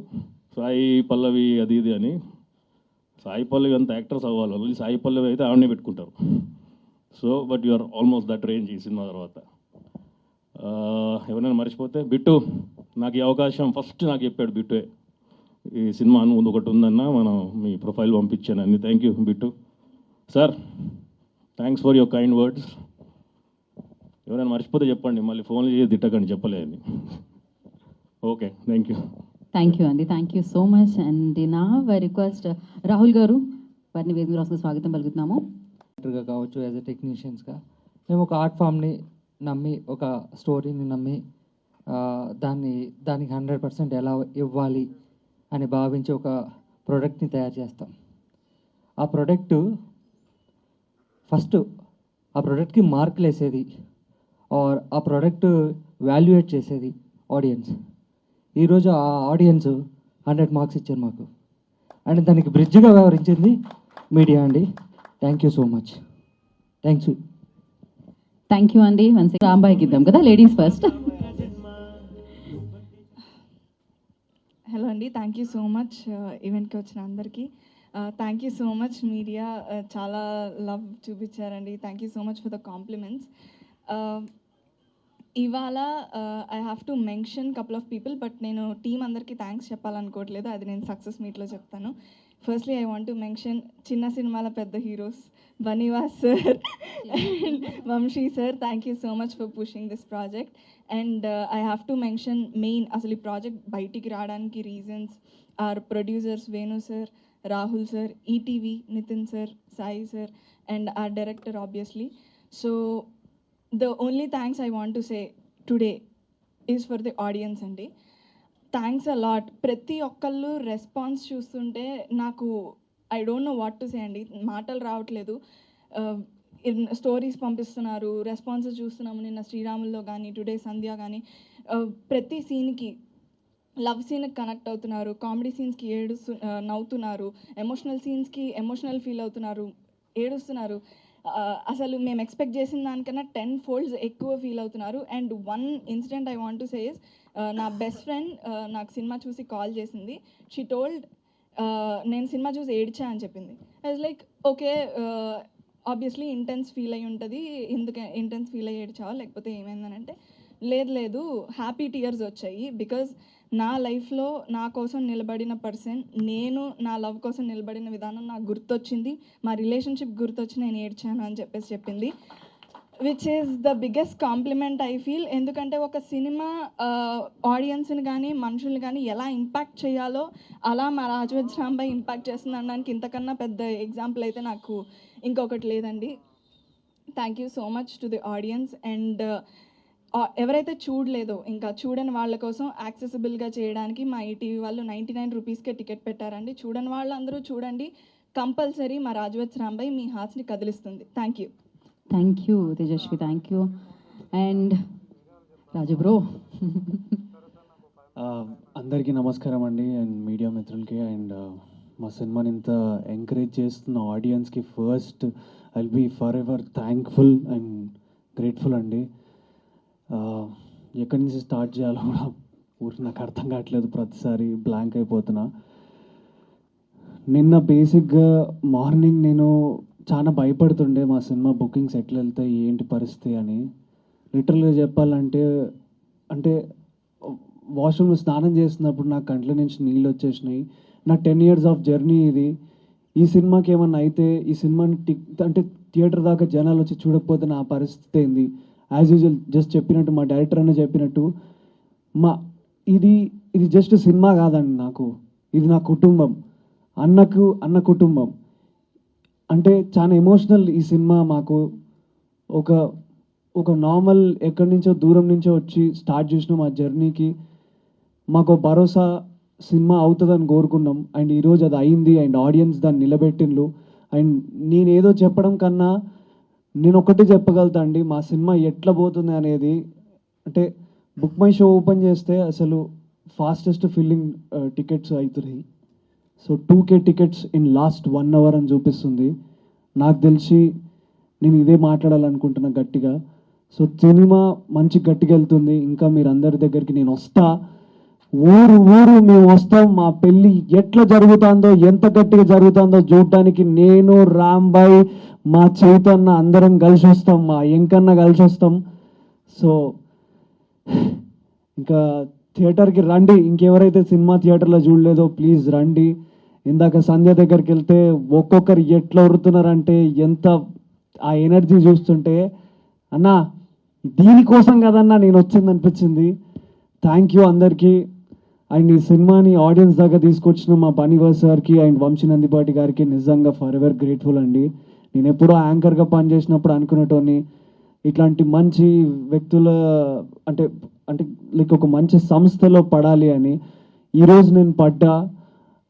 సాయి పల్లవి అది ఇది అని. సాయి పల్లవి అంత యాక్టర్స్ అవ్వాలి, ఓన్లీ సాయి పల్లవి అయితే ఆవిడనే పెట్టుకుంటారు. So but you are almost that range ఈ సినిమా తర్వాత. ఎవరైనా మర్చిపోతే బిట్టు, నాకు ఈ అవకాశం ఫస్ట్ నాకు చెప్పాడు బిట్టుే, ఈ సినిమా ముందు ఒకటి ఉందన్న, మనం మీ ప్రొఫైల్ పంపించాను అన్ని. Thank you Bittu sir, thanks for your kind words. ఎవరైనా మర్చిపోతే చెప్పండి, మళ్ళీ ఫోన్లు చేసి తిట్టకండి చెప్పలేదని. Okay, thank you. Thank you అండి, thank you so much. And నా రిక్వెస్ట్ రాహుల్ గారు, వారిని వేదిక రాసుకు స్వాగతం పలుకుతున్నాము. గా కావచ్చు, యాజ్ ఎ టెక్నీషియన్స్గా మేము ఒక ఆర్ట్ ఫామ్ని నమ్మి, ఒక స్టోరీని నమ్మి దానికి 100% ఎలా ఇవ్వాలి అని భావించి ఒక ప్రోడక్ట్ని తయారు చేస్తాం. ఆ ప్రోడక్ట్ ఫస్ట్ ఆ ప్రోడక్ట్కి మార్కులు వేసేది ఆర్ ఆ ప్రోడక్ట్ వాల్యుయేట్ చేసేది ఆడియన్స్. ఈరోజు ఆ ఆడియన్స్ 100 మార్క్స్ ఇచ్చారు మాకు, అండ్ దానికి బ్రిడ్జ్గా వ్యవహరించింది మీడియా అండి. Thank you so much. Thanks. Thank you అండి. వన్స్ రాంబాయికి ఇద్దాం కదా, లేడీస్ ఫస్ట్. హలో అండి, థ్యాంక్ యూ సో మచ్ ఈవెంట్కి వచ్చిన అందరికీ. Thank you so much media, చాలా లవ్ చూపించారండి. Thank you so much for the compliments. ఇవాళ I have to mention couple of people, but నేను టీం అందరికీ థ్యాంక్స్ చెప్పాలనుకోవట్లేదు, అది నేను సక్సెస్ మీట్లో చెప్తాను. Firstly I want to mention చిన్న సినిమాల పెద్ద heroes Bunny Vas sir and Vamsi sir. Thank you so much for pushing this project. And I have to mention main అసలు ఈ ప్రాజెక్ట్ బయటికి రావడానికి reasons are producers Venu sir, Rahul sir, ETV, Nithin sir, Sai sir, and are director obviously. So the only thanks I want to say today is for the audience అండి. Thanks a lot. ప్రతి ఒక్కళ్ళు response చూస్తుంటే నాకు I don't know what to say అండి, మాటలు రావట్లేదు. Stories పంపిస్తున్నారు, responses చూస్తున్నాము. నిన్న శ్రీరాముల్లో కానీ, టుడే సంధ్య కానీ, ప్రతి సీన్కి లవ్ సీన్కి కనెక్ట్ అవుతున్నారు, కామెడీ సీన్స్కి నవ్వుతున్నారు, ఎమోషనల్ సీన్స్కి ఎమోషనల్ ఫీల్ అవుతున్నారు, ఏడుస్తున్నారు. అసలు మేము ఎక్స్పెక్ట్ చేసిన దానికన్నా 10 folds ఎక్కువ ఫీల్ అవుతున్నారు. And one incident I want to say is, నా బెస్ట్ ఫ్రెండ్ నాకు సినిమా చూసి కాల్ చేసింది. షీ టోల్డ్ నేను సినిమా చూసి ఏడ్చా అని చెప్పింది. I was like okay, obviously intense feel అయ్యి ఉంటుంది, ఎందుకు ఇంటెన్స్ ఫీల్ అయ్యి ఏడ్చావా లేకపోతే ఏమైందనంటే, లేదు హ్యాపీ టీయర్స్ వచ్చాయి. బికాజ్ నా లైఫ్లో నా కోసం నిలబడిన పర్సన్, నేను నా లవ్ కోసం నిలబడిన విధానం నాకు గుర్తొచ్చింది, మా రిలేషన్షిప్ గుర్తొచ్చి నేను ఏడ్చాను అని చెప్పింది. Which is the biggest compliment I feel. ఎందుకంటే ఒక సినిమా ఆడియన్స్ని కానీ మనుషుల్ని కానీ ఎలా ఇంపాక్ట్ చేయాలో అలా మా రాజవజ్ రాంబాయ్ ఇంపాక్ట్ చేస్తుంది అనడానికి ఇంతకన్నా పెద్ద ఎగ్జాంపుల్ అయితే నాకు ఇంకొకటి లేదండి. Thank you so much to the audience. And ఎవరైతే చూడలేదో, ఇంకా చూడని వాళ్ళ కోసం యాక్సెసిబుల్గా చేయడానికి మా ఈటీవీ వాళ్ళు 99 రూపీస్కే టికెట్ పెట్టారండి. చూడని వాళ్ళు అందరూ చూడండి, కంపల్సరీ మా రాజవజ్ రాంబాయ్ మీ హార్ట్స్ని కదిలిస్తుంది. Thank you. Thank you Tejaswi, thank you. And Raju bro. అందరికీ నమస్కారం అండి, అండ్ మీడియా మిత్రులకి, అండ్ మా సినిమాని ఇంత ఎంకరేజ్ చేస్తున్న ఆడియన్స్కి first I will be for ever thankful and grateful అండి. ఎక్కడి నుంచి స్టార్ట్ చేయాలో కూడా ఊరికి నాకు అర్థం కావట్లేదు, ప్రతిసారి బ్లాంక్ అయిపోతున్నా. నిన్న బేసిక్గా మార్నింగ్ నేను చాలా భయపడుతుండే మా సినిమా బుకింగ్స్ ఎట్లా వెళ్తాయి, ఏంటి పరిస్థితి అని. లిటరల్గా చెప్పాలంటే వాష్రూమ్లో స్నానం చేస్తున్నప్పుడు నా కంట్ల నుంచి నీళ్ళు వచ్చేసినాయి. నా 10 years ఆఫ్ జర్నీ ఇది. ఈ సినిమాకి ఏమన్నా అయితే, ఈ సినిమాని థియేటర్ దాకా జనాలు వచ్చి చూడకపోతే నా పరిస్థితి ఏంది. యాజ్ యూజువల్ జస్ట్ చెప్పినట్టు మా డైరెక్టర్ అన్న చెప్పినట్టు ఇది ఇది జస్ట్ సినిమా కాదండి నాకు, ఇది నా కుటుంబం, అన్న కుటుంబం. అంటే చాలా ఎమోషనల్ ఈ సినిమా. మాకు ఒక నార్మల్ ఎక్కడి నుంచో దూరం నుంచో వచ్చి స్టార్ట్ చేసిన మా జర్నీకి మాకు భరోసా సినిమా అవుతుందని కోరుకున్నాం. అండ్ ఈరోజు అది అయింది అండ్ ఆడియన్స్ దాన్ని నిలబెట్టిండ్రు. అండ్ నేను ఏదో చెప్పడం కన్నా నేను ఒకటి చెప్పగలుగుతా అండి, మా సినిమా ఎట్లా పోతుంది అనేది. అంటే బుక్ మై షో ఓపెన్ చేస్తే అసలు ఫాస్టెస్ట్ ఫిల్లింగ్ టికెట్స్ అవుతున్నాయి. So 2K tickets in last 1 hour అని చూపిస్తుంది. నాకు తెలిసి నేను ఇదే మాట్లాడాలనుకుంటున్నా గట్టిగా. సో సినిమా మంచి గట్టిగా వెళ్తుంది. ఇంకా మీరు అందరి దగ్గరికి నేను వస్తా, ఊరు మేము వస్తాం. మా పెళ్ళి ఎట్లా జరుగుతుందో, ఎంత గట్టిగా జరుగుతుందో చూడడానికి నేను, రాంబాయ్, మా చైతన్య అందరం కలిసి వస్తాం, మా ఎంకన్న కలిసి వస్తాం. సో ఇంకా థియేటర్కి రండి. ఇంకెవరైతే సినిమా థియేటర్లో చూడలేదో ప్లీజ్ రండి. ఇందాక సంధ్య దగ్గరికి వెళ్తే ఒక్కొక్కరు ఎట్లా ఉరుతున్నారంటే, ఎంత ఆ ఎనర్జీ చూస్తుంటే అన్నా దీనికోసం కదన్నా నేను వచ్చిందనిపించింది. థ్యాంక్ యూ అందరికీ. అండ్ ఈ సినిమాని ఆడియన్స్ దాకా తీసుకొచ్చిన మా బనీవాస్ సార్కి అండ్ వంశీ నందిపాటి గారికి నిజంగా ఫర్ ఎవర్ గ్రేట్ఫుల్ అండి. నేను ఎప్పుడో యాంకర్గా పనిచేసినప్పుడు అనుకునేటోని ఇట్లాంటి మంచి వ్యక్తుల అంటే అంటే లైక్ ఒక మంచి సంస్థలో పడాలి అని. ఈరోజు నేను పడ్డా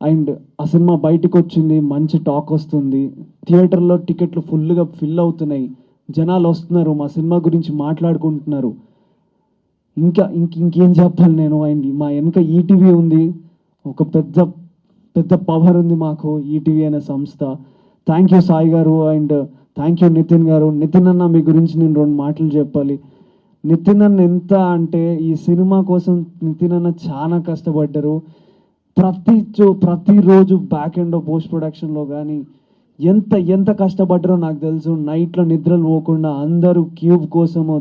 అండ్ ఆ సినిమా బయటకు వచ్చింది, మంచి టాక్ వస్తుంది, థియేటర్లో టికెట్లు ఫుల్గా ఫిల్ అవుతున్నాయి, జనాలు వస్తున్నారు, మా సినిమా గురించి మాట్లాడుకుంటున్నారు. ఇంకేం చెప్పాలి నేను. అండ్ మా వెనక ఈటీవీ ఉంది, ఒక పెద్ద పవర్ ఉంది మాకు ఈటీవీ అనే సంస్థ. థ్యాంక్ యూ సాయి గారు అండ్ థ్యాంక్ యూ నితిన్ గారు. నితిన్ అన్న మీ గురించి నేను 2 మాటలు చెప్పాలి. నితిన్ అన్న ఎంత అంటే ఈ సినిమా కోసం నితిన్ అన్న చాలా కష్టపడ్డారు. ప్రతిరోజు బ్యాక్ ఎండ్ పోస్ట్ ప్రొడక్షన్లో కానీ ఎంత కష్టపడ్డారో నాకు తెలుసు. నైట్లో నిద్రలు పోకుండా అందరూ క్యూబ్ కోసము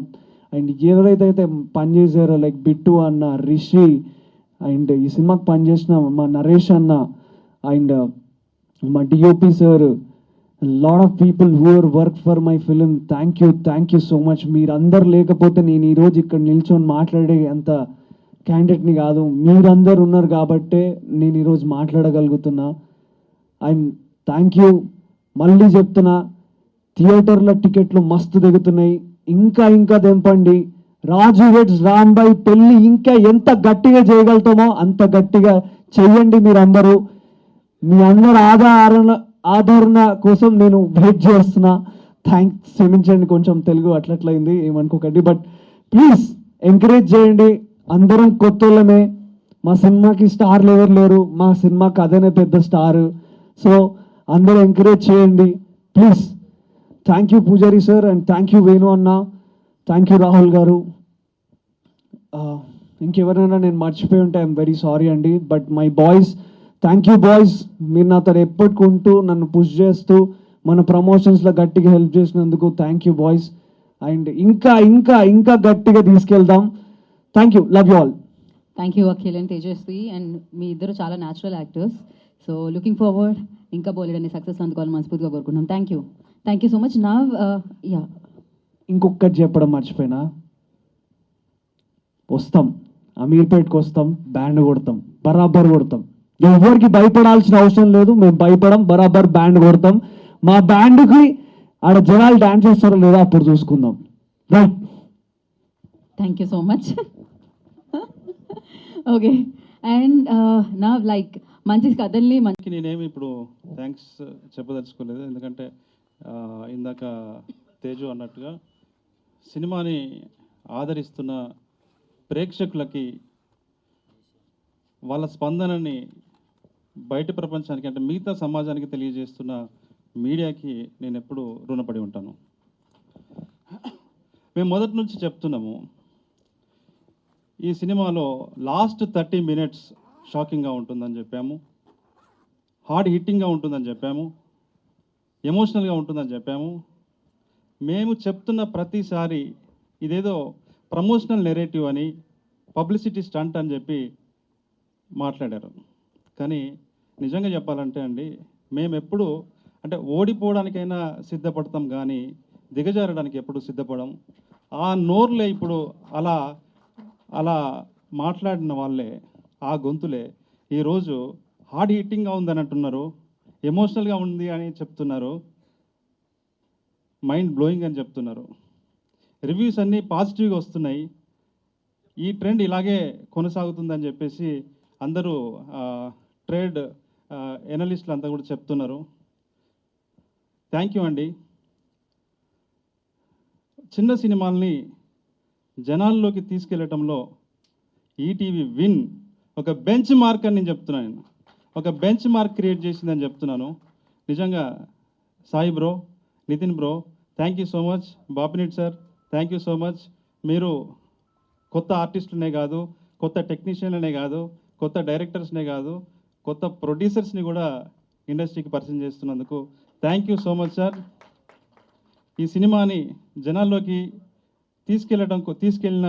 అండ్ ఎవరైతే పనిచేసారో లైక్ బిట్టు అన్న, రిషి అండ్ ఈ సినిమాకి పనిచేసిన మా నరేష్ అన్న అండ్ మా DOP sir, lot of people who are work for my film. Thank you so much. మీరందరు లేకపోతే నేను ఈరోజు ఇక్కడ నిల్చొని మాట్లాడే అంత క్యాండిడేట్ని కాదు. మీరందరు ఉన్నారు కాబట్టే నేను ఈరోజు మాట్లాడగలుగుతున్నా. And thank you. మళ్ళీ చెప్తున్నా, థియేటర్ల టికెట్లు మస్తు దిగుతున్నాయి. ఇంకా తెంపండి. రాజు వెడ్స్ రాంబాయ్ పెళ్ళి ఇంకా ఎంత గట్టిగా చేయగలుగుతామో అంత గట్టిగా చెయ్యండి. మీరందరూ మీ అందరు ఆదరణ కోసం నేను వెయిట్ చేస్తున్నా. థ్యాంక్స్, క్షమించండి కొంచెం తెలుగు అట్లట్లయింది, ఏమనుకోకండి. బట్ ప్లీజ్ ఎంకరేజ్ చేయండి. అందరం కొత్తోళ్ళమే. మా సినిమాకి స్టార్లు ఎవరు లేరు, మా సినిమాకి అదేనే పెద్ద స్టార్. సో అందరూ ఎంకరేజ్ చేయండి ప్లీజ్. థ్యాంక్ యూ పూజారి sir and thank you Venu అన్న, థ్యాంక్ యూ రాహుల్ గారు. ఇంకెవరైనా నేను మర్చిపోయి ఉంటే ఐఎమ్ వెరీ సారీ అండి. But my boys, thank you boys. మీరు నాతో ఎప్పటికుంటూ నన్ను పుష్ చేస్తూ మన ప్రమోషన్స్లో గట్టిగా హెల్ప్ చేసినందుకు థ్యాంక్ యూ బాయ్స్. అండ్ ఇంకా గట్టిగా తీసుకెళ్దాం. Thank you, love you all. Thank you Akhil and Tejaswi. And మీ ఇద్దరు చాలా natural actors. So looking forward ఇంకా బోలెడని సక్సెస్ అందుకోవాలని మనస్ఫూర్తిగా కోరుకుంటున్నాం. Thank you so much. నా యా ఇంకొకటి చెప్పడం మర్చిపోయినా, వస్తాం అమీర్పేట్కి వస్తాం, బ్యాండ్ కొడతాం, బరాబర్ కొడతాం. ఎవరికి భయపడాల్సిన అవసరం లేదు, మేము భయపడం, బరాబర్ బ్యాండ్ కొడతాం. మా బ్యాండ్కి ఆడ జనాలు డాన్స్ చేస్తారో లేదో అప్పుడు చూసుకుందాం. Right, thank you so much. Okay. And నా లైక్ మంచి కథల్ని నేనేమి ఇప్పుడు థ్యాంక్స్ చెప్పదలుచుకోలేదు. ఎందుకంటే ఇందాక తేజు అన్నట్టుగా సినిమాని ఆదరిస్తున్న ప్రేక్షకులకి వాళ్ళ స్పందనని బయట ప్రపంచానికి అంటే మిగతా సమాజానికి తెలియజేస్తున్న మీడియాకి నేను ఎప్పుడు రుణపడి ఉంటాను. మేము మొదటి నుంచి చెప్తున్నాము, ఈ సినిమాలో లాస్ట్ 30 minutes షాకింగ్గా ఉంటుందని చెప్పాము, హార్డ్ హిట్టింగ్గా ఉంటుందని చెప్పాము, ఎమోషనల్గా ఉంటుందని చెప్పాము. మేము చెప్తున్న ప్రతిసారి ఇదేదో ప్రమోషనల్ నెరేటివ్ అని, పబ్లిసిటీ స్టంట్ అని చెప్పి మాట్లాడారు. కానీ నిజంగా చెప్పాలంటే అండి, మేము ఎప్పుడు అంటే ఓడిపోవడానికైనా సిద్ధపడతాం కానీ దిగజారడానికి ఎప్పుడు సిద్ధపడం. ఆ నోర్లే ఇప్పుడు అలా మాట్లాడిన వాళ్ళే ఆ గొంతులే ఈరోజు హార్డ్ హిట్టింగ్గా ఉందని అంటున్నారు, ఎమోషనల్గా ఉంది అని చెప్తున్నారు, మైండ్ బ్లోయింగ్ అని చెప్తున్నారు. రివ్యూస్ అన్నీ పాజిటివ్గా వస్తున్నాయి. ఈ ట్రెండ్ ఇలాగే కొనసాగుతుందని చెప్పేసి అందరూ ట్రేడ్ ఎనలిస్టులు అంతా కూడా చెప్తున్నారు. థ్యాంక్ యూ అండి. చిన్న సినిమాల్ని జనాల్లోకి తీసుకెళ్లటంలో ఈటీవీ విన్ ఒక బెంచ్ మార్క్ అని నేను చెప్తున్నాను. ఒక బెంచ్ మార్క్ క్రియేట్ చేసిందని చెప్తున్నాను. నిజంగా Sai bro, Nithin bro, thank you so much. Bapineedu sir, thank you so much. మీరు కొత్త ఆర్టిస్టులనే కాదు, కొత్త టెక్నీషియన్లనే కాదు, కొత్త డైరెక్టర్స్నే కాదు, కొత్త ప్రొడ్యూసర్స్ని కూడా ఇండస్ట్రీకి పరిచయం చేస్తున్నందుకు thank you so much sir. ఈ సినిమాని జనాల్లోకి తీసుకెళ్ళిన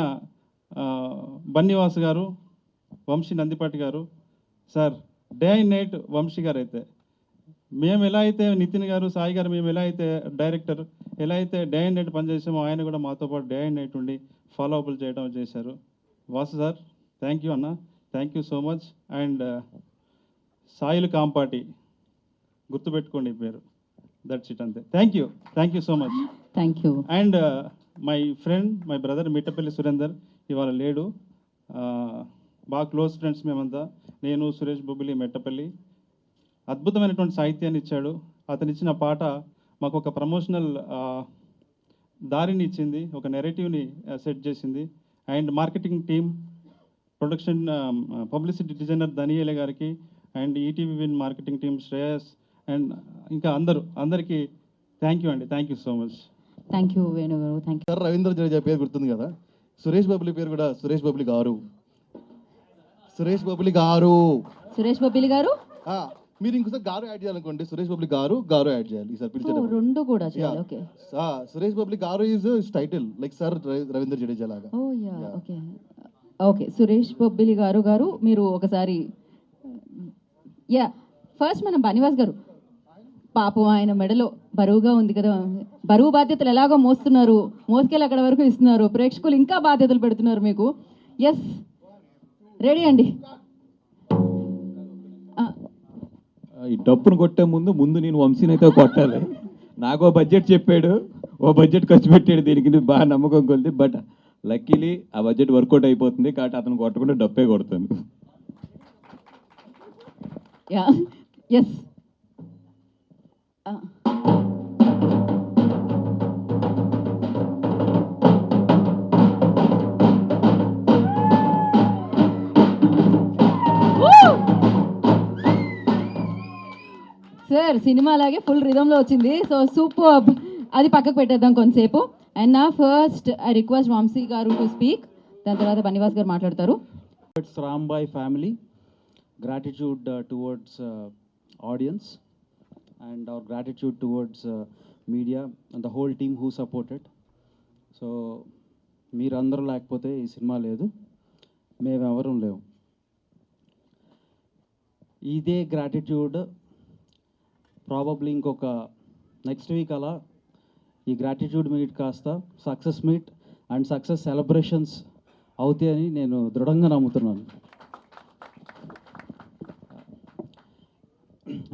బన్నీవాస్ గారు, వంశీ నందిపాటి గారు sir, day and night Vamsi గారు అయితే, మేము ఎలా అయితే నితిన్ గారు, సాయి గారు, మేము ఎలా అయితే డైరెక్టర్ ఎలా అయితే డే అండ్ నైట్ పనిచేసామో ఆయన కూడా మాతో పాటు డే అండ్ నైట్ ఉండి ఫాలో అప్లు చేయడం చేశారు. వాసు సార్, థ్యాంక్ యూ అన్న, thank you so much. And Sailu Kampati, గుర్తుపెట్టుకోండి పేరు, దట్స్ ఇట్, అంతే. Thank you so much. Thank you. And my friend, my brother Mittapalli Surender ఇవాళ లేడు. బాగా క్లోజ్ ఫ్రెండ్స్ మేమంతా, నేను, సురేష్ బొబ్బిలి, మెట్టపల్లి. అద్భుతమైనటువంటి సాహిత్యాన్ని ఇచ్చాడు. అతను ఇచ్చిన పాట మాకు ఒక ప్రమోషనల్ దారిని ఇచ్చింది, ఒక నెరేటివ్ని సెట్ చేసింది. And marketing team, production, publicity designer ధనియేలే గారికి, and ETV win marketing team Shreyas, and ఇంకా అందరికీ థ్యాంక్ యూ అండి. Thank you so much. Thank you Venu గారు. Thank you. Sir, Ravindra Jadeja పేరు గుర్తుంది కదా, సురేష్ బొబ్బిలి పేరు కూడా సురేష్ బొబ్బిలి గారు. సురేష్ బొబ్బిలి గారు, సురేష్ బొబ్బిలి గారు. మీరు ఇంకోసారి గారు యాడ్ చేయాలనుకోండి, సురేష్ బొబ్బిలి గారు యాడ్ చేయాలి ఈసారి పిలిచేటప్పుడు. రెండు కూడా చేయాలి. ఓకే. సురేష్ బొబ్బిలి గారు is title like sir Ravindra Jadeja లాగా. Oh yeah, okay okay. Suresh Bobbili గారు మీరు ఒకసారి, యా. ఫస్ట్ మనం బనివాస్ గారు, పాపం ఆయన మెడలో బరువుగా ఉంది కదా, బరువు బాధ్యతలు ఎలాగో మోసుకెళ్ళి అక్కడ వరకు ఇస్తున్నారు, ప్రేక్షకులు ఇంకా బాధ్యతలు పెడుతున్నారు మీకు. ఎస్, రెడీ అండి. ఈ డప్పును కొట్టే ముందు నేను వంశీని అయితే కొట్టాలి. నాకు ఓ బడ్జెట్ చెప్పాడు, ఓ బడ్జెట్ ఖర్చు పెట్టాడు, దీనికి బాగా నమ్మకం కొలిది. బట్ లక్కీలీ ఆ బడ్జెట్ వర్కౌట్ అయిపోతుంది కాబట్టి అతను కొట్టకుండా డప్పే కొడతాను. Yeah, yes. సార్, సినిమా అలాగే ఫుల్ రిథంలో వచ్చింది. So super. అది పక్కకు పెట్టేద్దాం కొంతసేపు. అండ్ నా ఫస్ట్ ఐ రిక్వెస్ట్ వంశీ గారు టు స్పీక్, దాని తర్వాత బనివాస్ గారు మాట్లాడతారు. Rambai family, gratitude towards audience and our gratitude towards media and the whole team who supported. So మీరందరూ లేకపోతే ఈ సినిమా లేదు, మేమెవరూ లేవు. ఇదే గ్రాటిట్యూడ్ ప్రాబబ్లీ ఇంకొక నెక్స్ట్ వీక్ అలా ఈ గ్రాటిట్యూడ్ మీట్ కాస్త success meet and success celebrations అవుతాయని నేను దృఢంగా నమ్ముతున్నాను.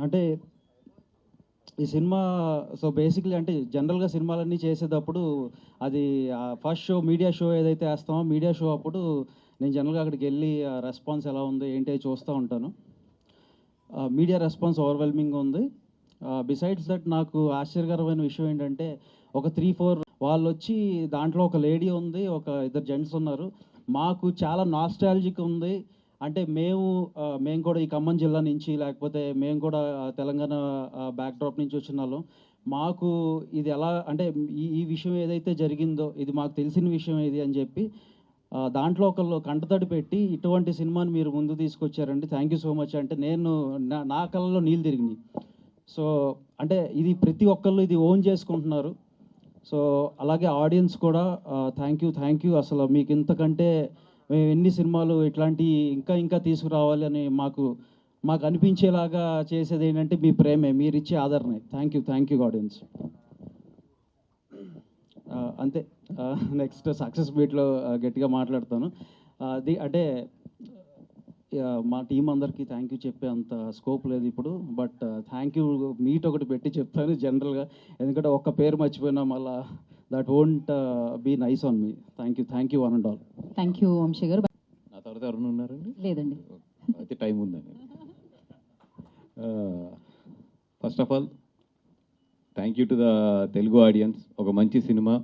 అంటే ఈ సినిమా సో బేసిక్లీ అంటే జనరల్గా సినిమాలన్నీ చేసేటప్పుడు అది ఫస్ట్ షో మీడియా షో ఏదైతే వేస్తామో మీడియా షో అప్పుడు నేను జనరల్గా అక్కడికి వెళ్ళి రెస్పాన్స్ ఎలా ఉందో ఏంటి చూస్తూ ఉంటాను. మీడియా రెస్పాన్స్ ఓవర్వెల్మింగ్గా ఉంది. బిసైడ్స్ దట్ నాకు ఆశ్చర్యకరమైన విషయం ఏంటంటే ఒక 3-4 వాళ్ళు వచ్చి దాంట్లో ఒక లేడీ ఉంది, ఒక ఇద్దరు జెంట్స్ ఉన్నారు. మాకు చాలా నాస్టాలజిక్ ఉంది. అంటే మేము కూడా ఈ ఖమ్మం జిల్లా నుంచి, లేకపోతే మేము కూడా తెలంగాణ బ్యాక్డ్రాప్ నుంచి వచ్చిన వాళ్ళం. మాకు ఇది ఎలా అంటే ఈ విషయం ఏదైతే జరిగిందో ఇది మాకు తెలిసిన విషయం ఇది అని చెప్పి దాంట్లో ఒకళ్ళు కంటతడి పెట్టి ఇటువంటి సినిమాని మీరు ముందు తీసుకొచ్చారండి, థ్యాంక్ యూ సో మచ్. అంటే నేను నా కళ్ళలో నీళ్ళు తిరిగినాయి. సో అంటే ఇది ప్రతి ఒక్కళ్ళు ఇది ఓన్ చేసుకుంటున్నారు. సో అలాగే ఆడియన్స్ కూడా థ్యాంక్ యూ. అసలు మీకు ఇంతకంటే మేము ఎన్ని సినిమాలు ఇట్లాంటి ఇంకా తీసుకురావాలి అని మాకు అనిపించేలాగా చేసేది ఏంటంటే మీ ప్రేమే, మీరు ఇచ్చే ఆదరణే. Thank you audience. అంతే. నెక్స్ట్ సక్సెస్ మీట్లో గట్టిగా మాట్లాడతాను. అంటే మా టీం అందరికీ థ్యాంక్ యూ చెప్పే అంత స్కోప్ లేదు ఇప్పుడు. బట్ థ్యాంక్ యూ మీట్ ఒకటి పెట్టి చెప్తాను జనరల్గా, ఎందుకంటే ఒక్క పేరు మర్చిపోయినా మళ్ళా that won't be nice on me. Thank you one and all. Thank you Vamshi garu. నా తర్వాత ఎవరైనా ఉన్నారండి? లేదండి. అయితే టైం ఉందండి. First of all thank you to the Telugu audience. ఒక మంచి సినిమా,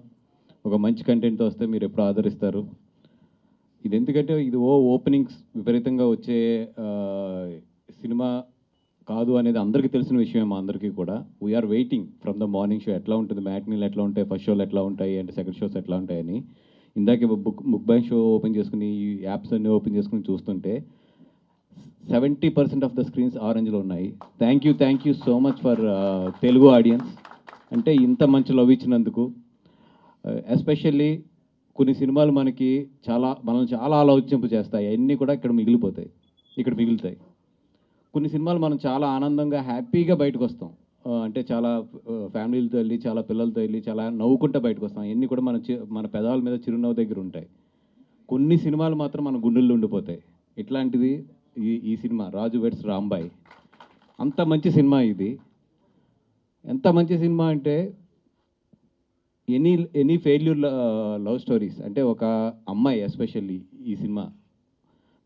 ఒక మంచి కంటెంట్తో వస్తే మీరు ఎప్పుడు ఆదరిస్తారు. ఇది ఎందుకంటే ఇది ఓపెనింగ్స్ విపరీతంగా వచ్చే సినిమా కాదు అనేది అందరికీ తెలిసిన విషయమే, మా అందరికీ కూడా. We are waiting from the morning show ఎట్లా ఉంటుంది, మ్యాట్నీలు ఎట్లా ఉంటాయి, ఫస్ట్ షోలు ఎట్లా ఉంటాయి అండ్ సెకండ్ షోస్ ఎట్లా ఉంటాయని. ఇందాకే బుక్ బై షో ఓపెన్ చేసుకుని ఈ యాప్స్ అన్నీ ఓపెన్ చేసుకుని చూస్తుంటే 70% ఆఫ్ ద స్క్రీన్స్ ఆరెంజ్లో ఉన్నాయి. Thank you so much for Telugu audience. అంటే ఇంత మంచి లవ్ ఇచ్చినందుకు. ఎస్పెషల్లీ కొన్ని సినిమాలు మనల్ని చాలా ఆలోచింపు చేస్తాయి, అన్నీ కూడా ఇక్కడ మిగులుతాయి. కొన్ని సినిమాలు మనం చాలా ఆనందంగా హ్యాపీగా బయటకు వస్తాం, అంటే చాలా ఫ్యామిలీలతో వెళ్ళి, చాలా పిల్లలతో వెళ్ళి, చాలా నవ్వుకుంటూ బయటకు వస్తాం. అన్నీ కూడా మన పెదాల మీద చిరునవ్వు దగ్గర ఉంటాయి. కొన్ని సినిమాలు మాత్రం మన గుండెల్లో ఉండిపోతాయి. ఇట్లాంటిది ఈ సినిమా రాజు వెడ్స్ రాంబాయ్. అంత మంచి సినిమా ఇది. ఎంత మంచి సినిమా అంటే ఎనీ ఫెయిల్యూర్ లవ్ స్టోరీస్. అంటే ఒక అమ్మాయి ఎస్పెషల్లీ ఈ సినిమా,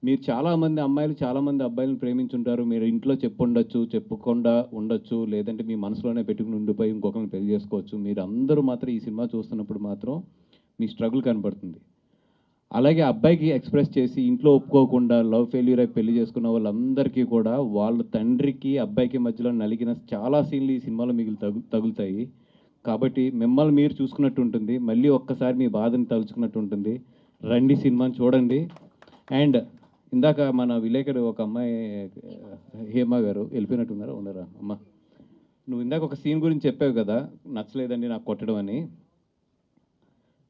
మీరు చాలామంది అమ్మాయిలు చాలామంది అబ్బాయిలను ప్రేమించుంటారు. మీరు ఇంట్లో చెప్పకుండా ఉండొచ్చు, లేదంటే మీ మనసులోనే పెట్టుకుని ఉండిపోయి ఇంకొకరిని పెళ్లి చేసుకోవచ్చు. మీరు అందరూ మాత్రం ఈ సినిమా చూస్తున్నప్పుడు మాత్రం మీ స్ట్రగుల్ కనపడుతుంది. అలాగే అబ్బాయికి ఎక్స్ప్రెస్ చేసి ఇంట్లో ఒప్పుకోకుండా లవ్ ఫెయిల్యూర్ అయి పెళ్లి చేసుకున్న వాళ్ళందరికీ కూడా వాళ్ళ తండ్రికి అబ్బాయికి మధ్యలో నలిగిన చాలా సీన్లు ఈ సినిమాలో తగులుతాయి. కాబట్టి మిమ్మల్ని మీరు చూసుకున్నట్టు ఉంటుంది, మళ్ళీ ఒక్కసారి మీ బాధని తలుచుకున్నట్టు ఉంటుంది. రండి, సినిమాని చూడండి. అండ్ ఇందాక మన విలేకరు ఒక అమ్మాయి హేమ గారు వెళ్ళిపోయినట్టున్నారా, ఉన్నారా అమ్మ? నువ్వు ఇందాక ఒక సీన్ గురించి చెప్పావు కదా, నచ్చలేదండి నాకు కొట్టడం అని.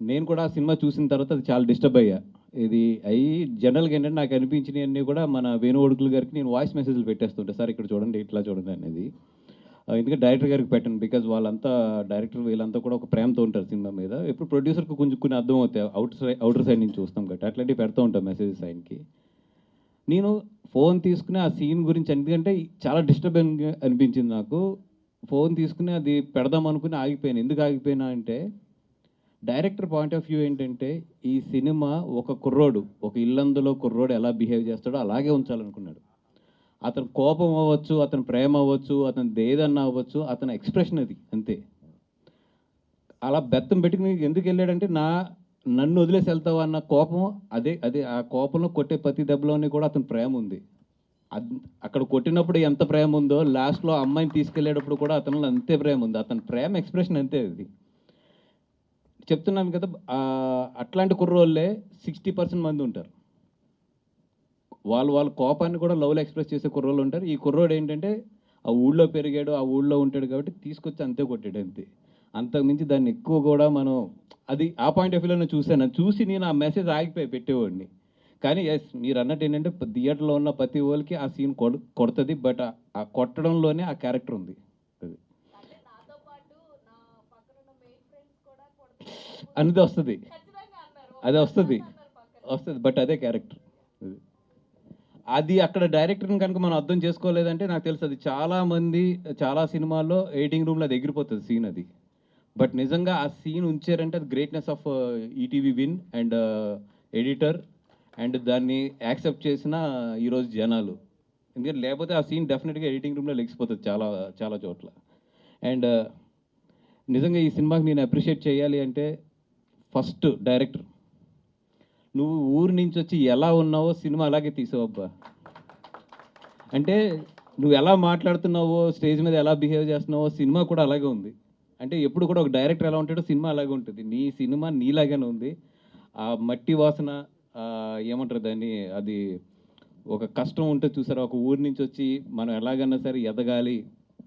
నేను కూడా ఆ సినిమా చూసిన తర్వాత అది చాలా డిస్టర్బ్ అయ్యా. ఇది జనరల్గా ఏంటంటే నాకు అనిపించినవన్నీ కూడా మన వేణు ఒడుకులు గారికి నేను వాయిస్ మెసేజ్లు పెట్టేస్తుంటే, సార్ ఇక్కడ చూడండి, ఇట్లా చూడండి అనేది. ఎందుకంటే డైరెక్టర్ గారికి పెట్టాను, బికాజ్ వాళ్ళంతా డైరెక్టర్ వీళ్ళంతా కూడా ఒక ప్రేమతో ఉంటారు సినిమా మీద. ఎప్పుడు ప్రొడ్యూసర్కి కొంచెం కొన్ని అర్థం అవుతాయి, అవుటర్ సైడ్ నుంచి చూస్తాం కాబట్టి అట్లాంటివి పెడతా ఉంటాం మెసేజెస్ ఆయనకి. నేను ఫోన్ తీసుకుని ఆ సీన్ గురించి, ఎందుకంటే చాలా డిస్టర్బెన్స్ అనిపించింది నాకు. ఫోన్ తీసుకుని అది పెడదాం అనుకుని ఆగిపోయాను. ఎందుకు ఆగిపోయినా అంటే డైరెక్టర్ పాయింట్ ఆఫ్ వ్యూ ఏంటంటే ఈ సినిమా ఒక ఇల్లందులో కుర్రోడు ఎలా బిహేవ్ చేస్తాడో అలాగే ఉంచాలనుకున్నాడు. అతను కోపం అవ్వచ్చు, అతని ప్రేమ అవ్వచ్చు, అతని దేదన్నా అవ్వచ్చు, అతని ఎక్స్ప్రెషన్ అది అంతే. అలా బెత్తం పెట్టుకుని ఎందుకు వెళ్ళాడంటే నన్ను వదిలేసి వెళ్తావు అన్న కోపం, అదే ఆ కోపంలో కొట్టే ప్రతి దెబ్బలోని కూడా అతని ప్రేమ ఉంది. అక్కడ కొట్టినప్పుడు ఎంత ప్రేమ ఉందో లాస్ట్లో అమ్మాయిని తీసుకెళ్ళేటప్పుడు కూడా అతనిలో అంతే ప్రేమ ఉంది. అతని ప్రేమ ఎక్స్ప్రెషన్ అంతే. అది చెప్తున్నాను కదా, అట్లాంటి కుర్రోళ్ళే 60% మంది ఉంటారు. వాళ్ళ కోపాన్ని కూడా లవ్లో ఎక్స్ప్రెస్ చేసే కుర్రోళ్ళు ఉంటారు. ఈ కుర్రోడు ఏంటంటే ఆ ఊళ్ళో పెరిగాడు, ఆ ఊళ్ళో ఉంటాడు కాబట్టి తీసుకొచ్చి అంతే కొట్టాడు అంతే. అంతకుమించి దాన్ని ఎక్కువ కూడా మనం అది ఆ పాయింట్ ఆఫ్ వ్యూలో చూసి నేను ఆ మెసేజ్ ఆగిపోయి పెట్టేవాడిని. కానీ ఎస్, మీరు అన్నట్టు ఏంటంటే థియేటర్లో ఉన్న ప్రతి వాళ్ళకి ఆ సీన్ కొడుతుంది. బట్ ఆ కొట్టడంలోనే ఆ క్యారెక్టర్ ఉంది. అనేది వస్తుంది. బట్ అదే క్యారెక్టర్. అది అక్కడ డైరెక్టర్ని కనుక మనం అర్థం చేసుకోలేదంటే నాకు తెలుసు అది చాలా సినిమాల్లో ఎడిటింగ్ రూమ్లో అది ఎగిరిపోతుంది సీన్ అది. బట్ నిజంగా ఆ సీన్ ఉంచారంటే అది greatness of ETV win and editor and దాన్ని యాక్సెప్ట్ చేసిన ఈరోజు జనాలు. ఎందుకంటే లేకపోతే ఆ సీన్ డెఫినెట్గా ఎడిటింగ్ రూమ్లో లెగిసిపోతుంది చాలా చోట్ల. అండ్ నిజంగా ఈ సినిమాకి నేను అప్రిషియేట్ చేయాలి అంటే ఫస్ట్ డైరెక్టర్, నువ్వు ఊరి నుంచి వచ్చి ఎలా ఉన్నావో సినిమా అలాగే తీసావబ్బా. అంటే నువ్వు ఎలా మాట్లాడుతున్నావో, స్టేజ్ మీద ఎలా బిహేవ్ చేస్తున్నావో సినిమా కూడా అలాగే ఉంది. అంటే ఎప్పుడు కూడా ఒక డైరెక్టర్ ఎలా ఉంటాడో సినిమా అలాగే ఉంటుంది. నీ సినిమా నీలాగానే ఉంది. ఆ మట్టి వాసన ఏమంటారు దాన్ని, అది ఒక కష్టం ఉంటుంది చూసారా, ఒక ఊరి నుంచి వచ్చి మనం ఎలాగన్నా సరే ఎదగాలి.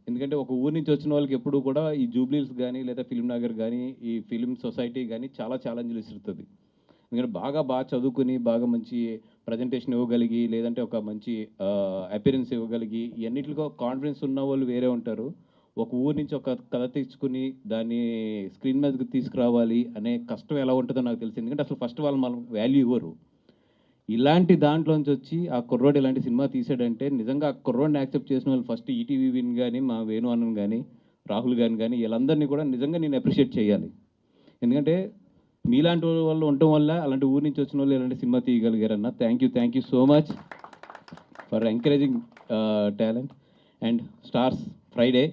ఎందుకంటే ఒక ఊరి నుంచి వచ్చిన వాళ్ళకి ఎప్పుడు కూడా ఈ జూబ్లీస్ కానీ లేదా ఫిలిం నగర్ కానీ ఈ ఫిలిం సొసైటీ కానీ చాలా ఛాలెంజ్లు ఇస్తుంది. ఎందుకంటే బాగా చదువుకుని బాగా మంచి ప్రజెంటేషన్ ఇవ్వగలిగి, లేదంటే ఒక మంచి అపిరెన్స్ ఇవ్వగలిగి, ఇవన్నిటిలో కాన్ఫిడెన్స్ ఉన్న వాళ్ళు వేరే ఉంటారు. ఒక ఊరి నుంచి ఒక కథ తెచ్చుకుని దాన్ని స్క్రీన్ మీదకి తీసుకురావాలి అనే కష్టం ఎలా ఉంటుందో నాకు తెలిసింది. ఎందుకంటే అసలు ఫస్ట్ వాళ్ళు మనం వాల్యూ ఇవ్వరు. ఇలాంటి దాంట్లోంచి వచ్చి ఆ కుర్రోడు ఇలాంటి సినిమా తీసాడంటే నిజంగా ఆ కుర్రోడిని యాక్సెప్ట్ చేసిన వాళ్ళు ఫస్ట్ ఈటీవీ విన్ కానీ మా వేణు అన్నం కానీ రాహుల్ గారిని కానీ వీళ్ళందరినీ కూడా నిజంగా నేను అప్రిషియేట్ చేయాలి. ఎందుకంటే మీలాంటి వాళ్ళు ఉండటం వల్ల అలాంటి ఊరి నుంచి వచ్చిన వాళ్ళు ఇలాంటి సినిమా తీయగలిగారన్న. Thank you so much for encouraging talent. And stars Friday,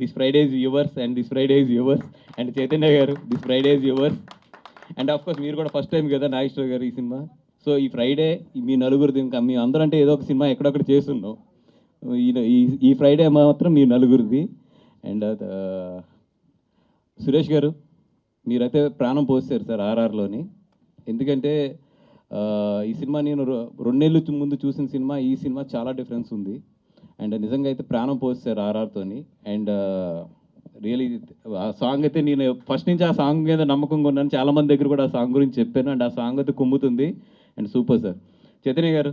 this Friday is yours and this Friday is yours. And Chaitanya గారు, this Friday is yours. And of course మీరు కూడా ఫస్ట్ టైం కదా నాగేశ్వర గారు ఈ సినిమా. సో ఈ Friday మీ నలుగురిది, ఇంకా మీ అందరూ అంటే ఏదో ఒక సినిమా ఎక్కడొక్కడ చేస్తున్నాం. ఈ ఫ్రైడే మాత్రం మీ నలుగురిది. అండ్ సురేష్ గారు మీరైతే ప్రాణం పోస్తారు సార్ ఆర్ఆర్లోని. ఎందుకంటే ఈ సినిమా నేను 2 నెలల ముందు చూసిన సినిమా ఈ సినిమా చాలా డిఫరెన్స్ ఉంది. అండ్ నిజంగా అయితే ప్రాణం పోస్తారు ఆర్ఆర్తోని. అండ్ రియలీ ఆ సాంగ్ అయితే నేను ఫస్ట్ నుంచి ఆ సాంగ్ మీద నమ్మకంగా ఉన్నాను. చాలామంది దగ్గర కూడా ఆ సాంగ్ గురించి చెప్పాను. అండ్ ఆ సాంగ్ అయితే కుమ్ముతుంది. And super sir. చైతన్య గారు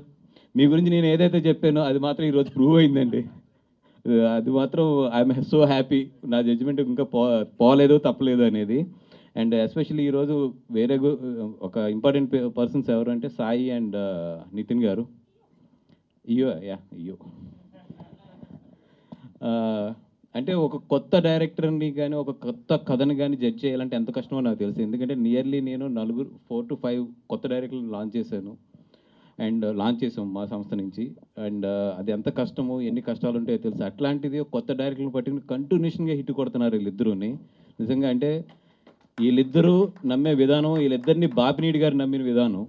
మీ గురించి నేను ఏదైతే చెప్పానో అది మాత్రం ఈరోజు ప్రూవ్ అయిందండి. అది మాత్రం ఐఎమ్ సో హ్యాపీ. నా జడ్జిమెంట్ ఇంకా పోలేదు తప్పలేదు అనేది. అండ్ ఎస్పెషల్లీ ఈరోజు వేరే ఒక ఇంపార్టెంట్ పర్సన్స్ ఎవరు అంటే సాయి అండ్ నితిన్ గారు. ఇయో అంటే ఒక కొత్త డైరెక్టర్ని కానీ ఒక కొత్త కథని కానీ జడ్జ్ చేయాలంటే ఎంత కష్టమో నాకు తెలుసు. ఎందుకంటే నియర్లీ నేను 4 to 5 కొత్త డైరెక్టర్లు లాంచ్ చేశాను. అండ్ లాంచ్ చేసాం మా సంస్థ నుంచి. అండ్ అది ఎంత కష్టమో ఎన్ని కష్టాలు ఉంటాయో తెలుసు. అట్లాంటిది కొత్త డైరెక్టర్ని పట్టుకుని కంటిన్యూషన్గా హిట్ కొడుతున్నారు వీళ్ళిద్దరూని. నిజంగా అంటే వీళ్ళిద్దరూ నమ్మే విధానం, వీళ్ళిద్దరిని బాపినీడి గారు నమ్మిన విధానం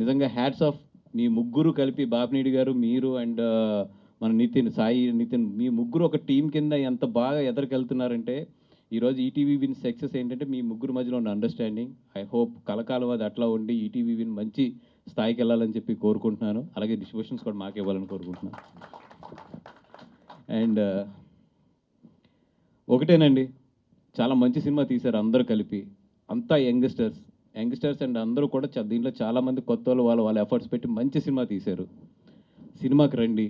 నిజంగా హ్యాట్స్ ఆఫ్. మీ ముగ్గురు కలిపి బాపినీడి గారు, మీరు అండ్ మన సాయి నితిన్, మీ ముగ్గురు ఒక టీం కింద ఎంత బాగా ఎదరికెళ్తున్నారంటే ఈరోజు ఈటీవీ విన్ సక్సెస్ ఏంటంటే మీ ముగ్గురు మధ్యలో ఉన్న అండర్స్టాండింగ్. ఐ హోప్ కలకాలం అది అట్లా ఉండి ఈటీవీ విన్ మంచి స్థాయికి వెళ్ళాలని చెప్పి కోరుకుంటున్నాను. అలాగే డిస్ట్రిబ్యూషన్స్ కూడా మాకు ఇవ్వాలని కోరుకుంటున్నాను. అండ్ ఒకటేనండి, చాలా మంచి సినిమా తీశారు అందరూ కలిపి. అంతా యంగ్స్టర్స్ అండ్ అందరూ కూడా దీంట్లో చాలామంది కొత్త వాళ్ళ ఎఫర్ట్స్ పెట్టి మంచి సినిమా తీశారు. సినిమాకి రండి.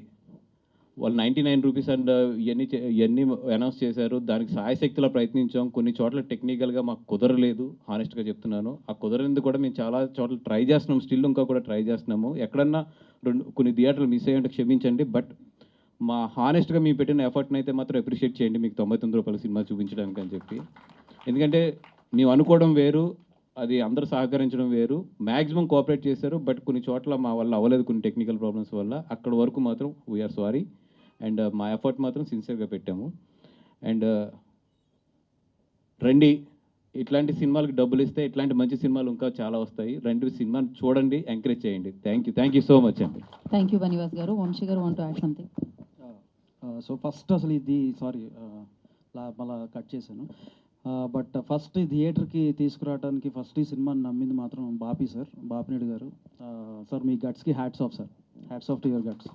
వాళ్ళు 99 రూపీస్ అండ్ ఇవన్నీ అనౌన్స్ చేశారు. దానికి సాయశక్తిలో ప్రయత్నించాం. కొన్ని చోట్ల టెక్నికల్గా మాకు కుదరలేదు, హానెస్ట్గా చెప్తున్నాను. ఆ కుదరనింది కూడా మేము చాలా చోట్ల ట్రై చేస్తున్నాం. స్టిల్ ఇంకా కూడా ట్రై చేస్తున్నాము. ఎక్కడన్నా కొన్ని థియేటర్లు మిస్ అయ్యంటే క్షమించండి. బట్ మా హానెస్ట్గా మేము పెట్టిన ఎఫర్ట్ని అయితే మాత్రం అప్రిషియేట్ చేయండి. మీకు 99 రూపాయల సినిమా చూపించడానికి అని చెప్పి. ఎందుకంటే మేము అనుకోవడం వేరు, అది అందరూ సహకరించడం వేరు. మ్యాక్సిమం కోఆపరేట్ చేశారు. బట్ కొన్ని చోట్ల మా వల్ల అవ్వలేదు, కొన్ని టెక్నికల్ ప్రాబ్లమ్స్ వల్ల. అక్కడ వరకు మాత్రం వీఆర్ సారీ. అండ్ మా ఎఫర్ట్ మాత్రం సిన్సియర్గా పెట్టాము. అండ్ రండి, ఇట్లాంటి సినిమాలకు డబ్బులు ఇస్తే ఇట్లాంటి మంచి సినిమాలు ఇంకా చాలా వస్తాయి. రెండు సినిమాని చూడండి, ఎంకరేజ్ చేయండి. థ్యాంక్ యూ సో మచ్ అండి. థ్యాంక్ యూ బనివాస్ గారు. వంశీ గారు want to add something. So first అసలు ఇది మళ్ళా కట్ చేశాను. బట్ ఫస్ట్ ఈ థియేటర్కి తీసుకురావడానికి ఫస్ట్ ఈ సినిమాని నమ్మింది మాత్రం బాపినేడు గారు. సార్ మీ గట్స్కి hats off sir. Hats off to your guts.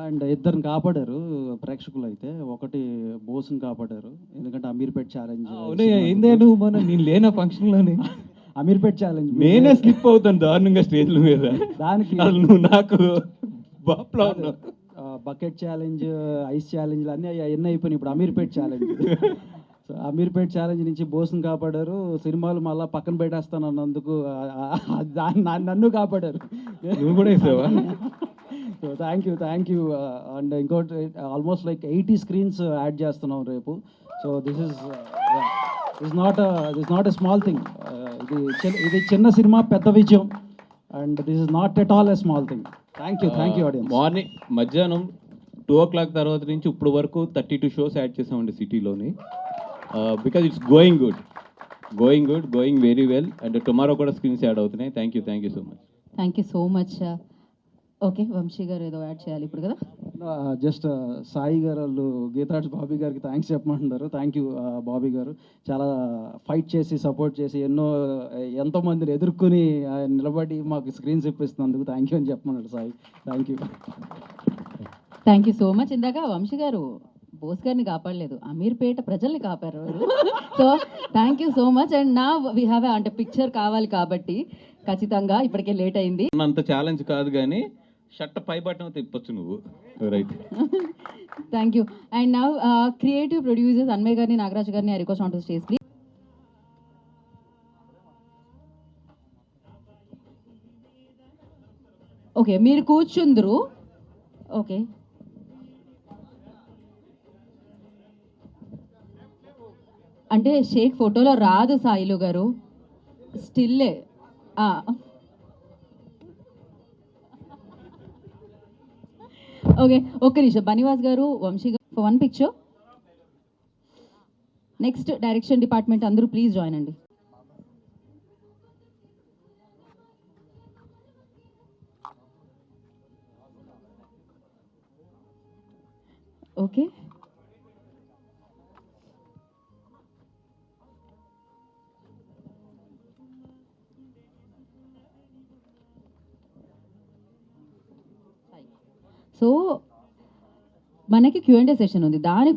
And ఇద్దరిని కాపాడారు ప్రేక్షకులు. అయితే ఒకటి బోస్ని కాపాడారు. ఎందుకంటే అమీర్పేట్ ఛాలెంజ్ ఏందేను మన నేను లేన ఫంక్షన్లోనే అమీర్పేట్ ఛాలెంజ్ నేనే స్లిప్ అవుతాను దారుణంగా స్టేజ్ల మీద. దానికి నువ్వు నాకు బకెట్ ఛాలెంజ్, ఐస్ ఛాలెంజ్లు అన్నీ అయిపోయినాయి. ఇప్పుడు Ameerpet challenge. So Ameerpet challenge నుంచి బోస్ని కాపాడారు. సినిమాలు మళ్ళీ పక్కన పెట్టేస్తాను అన్నందుకు నన్ను కాపాడారు. నువ్వు కూడా వేసావా? So thank you. అండ్ ఇంకోటి ఆల్మోస్ట్ లైక్ 80 స్క్రీన్స్ యాడ్ చేస్తున్నాం రేపు. So this is not a small thing. ఇది చిన్న సినిమా పెద్ద విజయం. And this is not at all a small thing. Thank you audience. Morning మధ్యాహ్నం 2 o'clock తర్వాత నుంచి ఇప్పుడు వరకు 32 షోస్ యాడ్ చేసామండి సిటీలోని. Because it's going good, very well. And tomorrow కూడా స్క్రీన్స్ యాడ్ అవుతున్నాయి. Thank you so much. Thank you so much. Okay, Vamshi గారు ఏదో యాడ్ చేయాలి ఇప్పుడు కదా. జస్ట్ సాయి గారు వాళ్ళు గీతాడ్స్ బాబీ గారికి థ్యాంక్స్ చెప్పమంటున్నారు. థ్యాంక్ యూ బాబీ గారు. చాలా ఫైట్ చేసి సపోర్ట్ చేసి ఎంతోమందిని ఎదుర్కొని నిలబడి మాకు స్క్రీన్స్ ఇప్పిస్తున్నందుకు థ్యాంక్ యూ అని చెప్పమన్నాడు Sai. Thank you so much. ఇందాక వంశీ గారు బోస్ గారిని కాపాడలేదు, అమీర్పేట ప్రజల్ని కాపాడారు. So thank you so much. And నా వీ హ్యావ్ అంటే పిక్చర్ కావాలి కాబట్టి ఖచ్చితంగా ఇప్పటికే లేట్ అయింది. అంత ఛాలెంజ్ కాదు కానీ షర్ట్ పై బటన్ తిప్పొచ్చు నువ్వు. Right. Thank you. And now creative producers Anmay గారిని, నాగరాజ్ గారిని I request on to stage please. Okay మీరు కూర్చుందరు. ఓకే అంటే షేక్ ఫోటోలో రాదు సాయిలు గారు, స్టిల్లే. ఓకే ఒక్క నిమిషం బనివాస్ గారు, వంశీ గారు for one picture. Next direction department అందరూ ప్లీజ్ జాయిన్ అండి. ఓకే సో మనకి Q&A సెషన్ ఉంది, దాని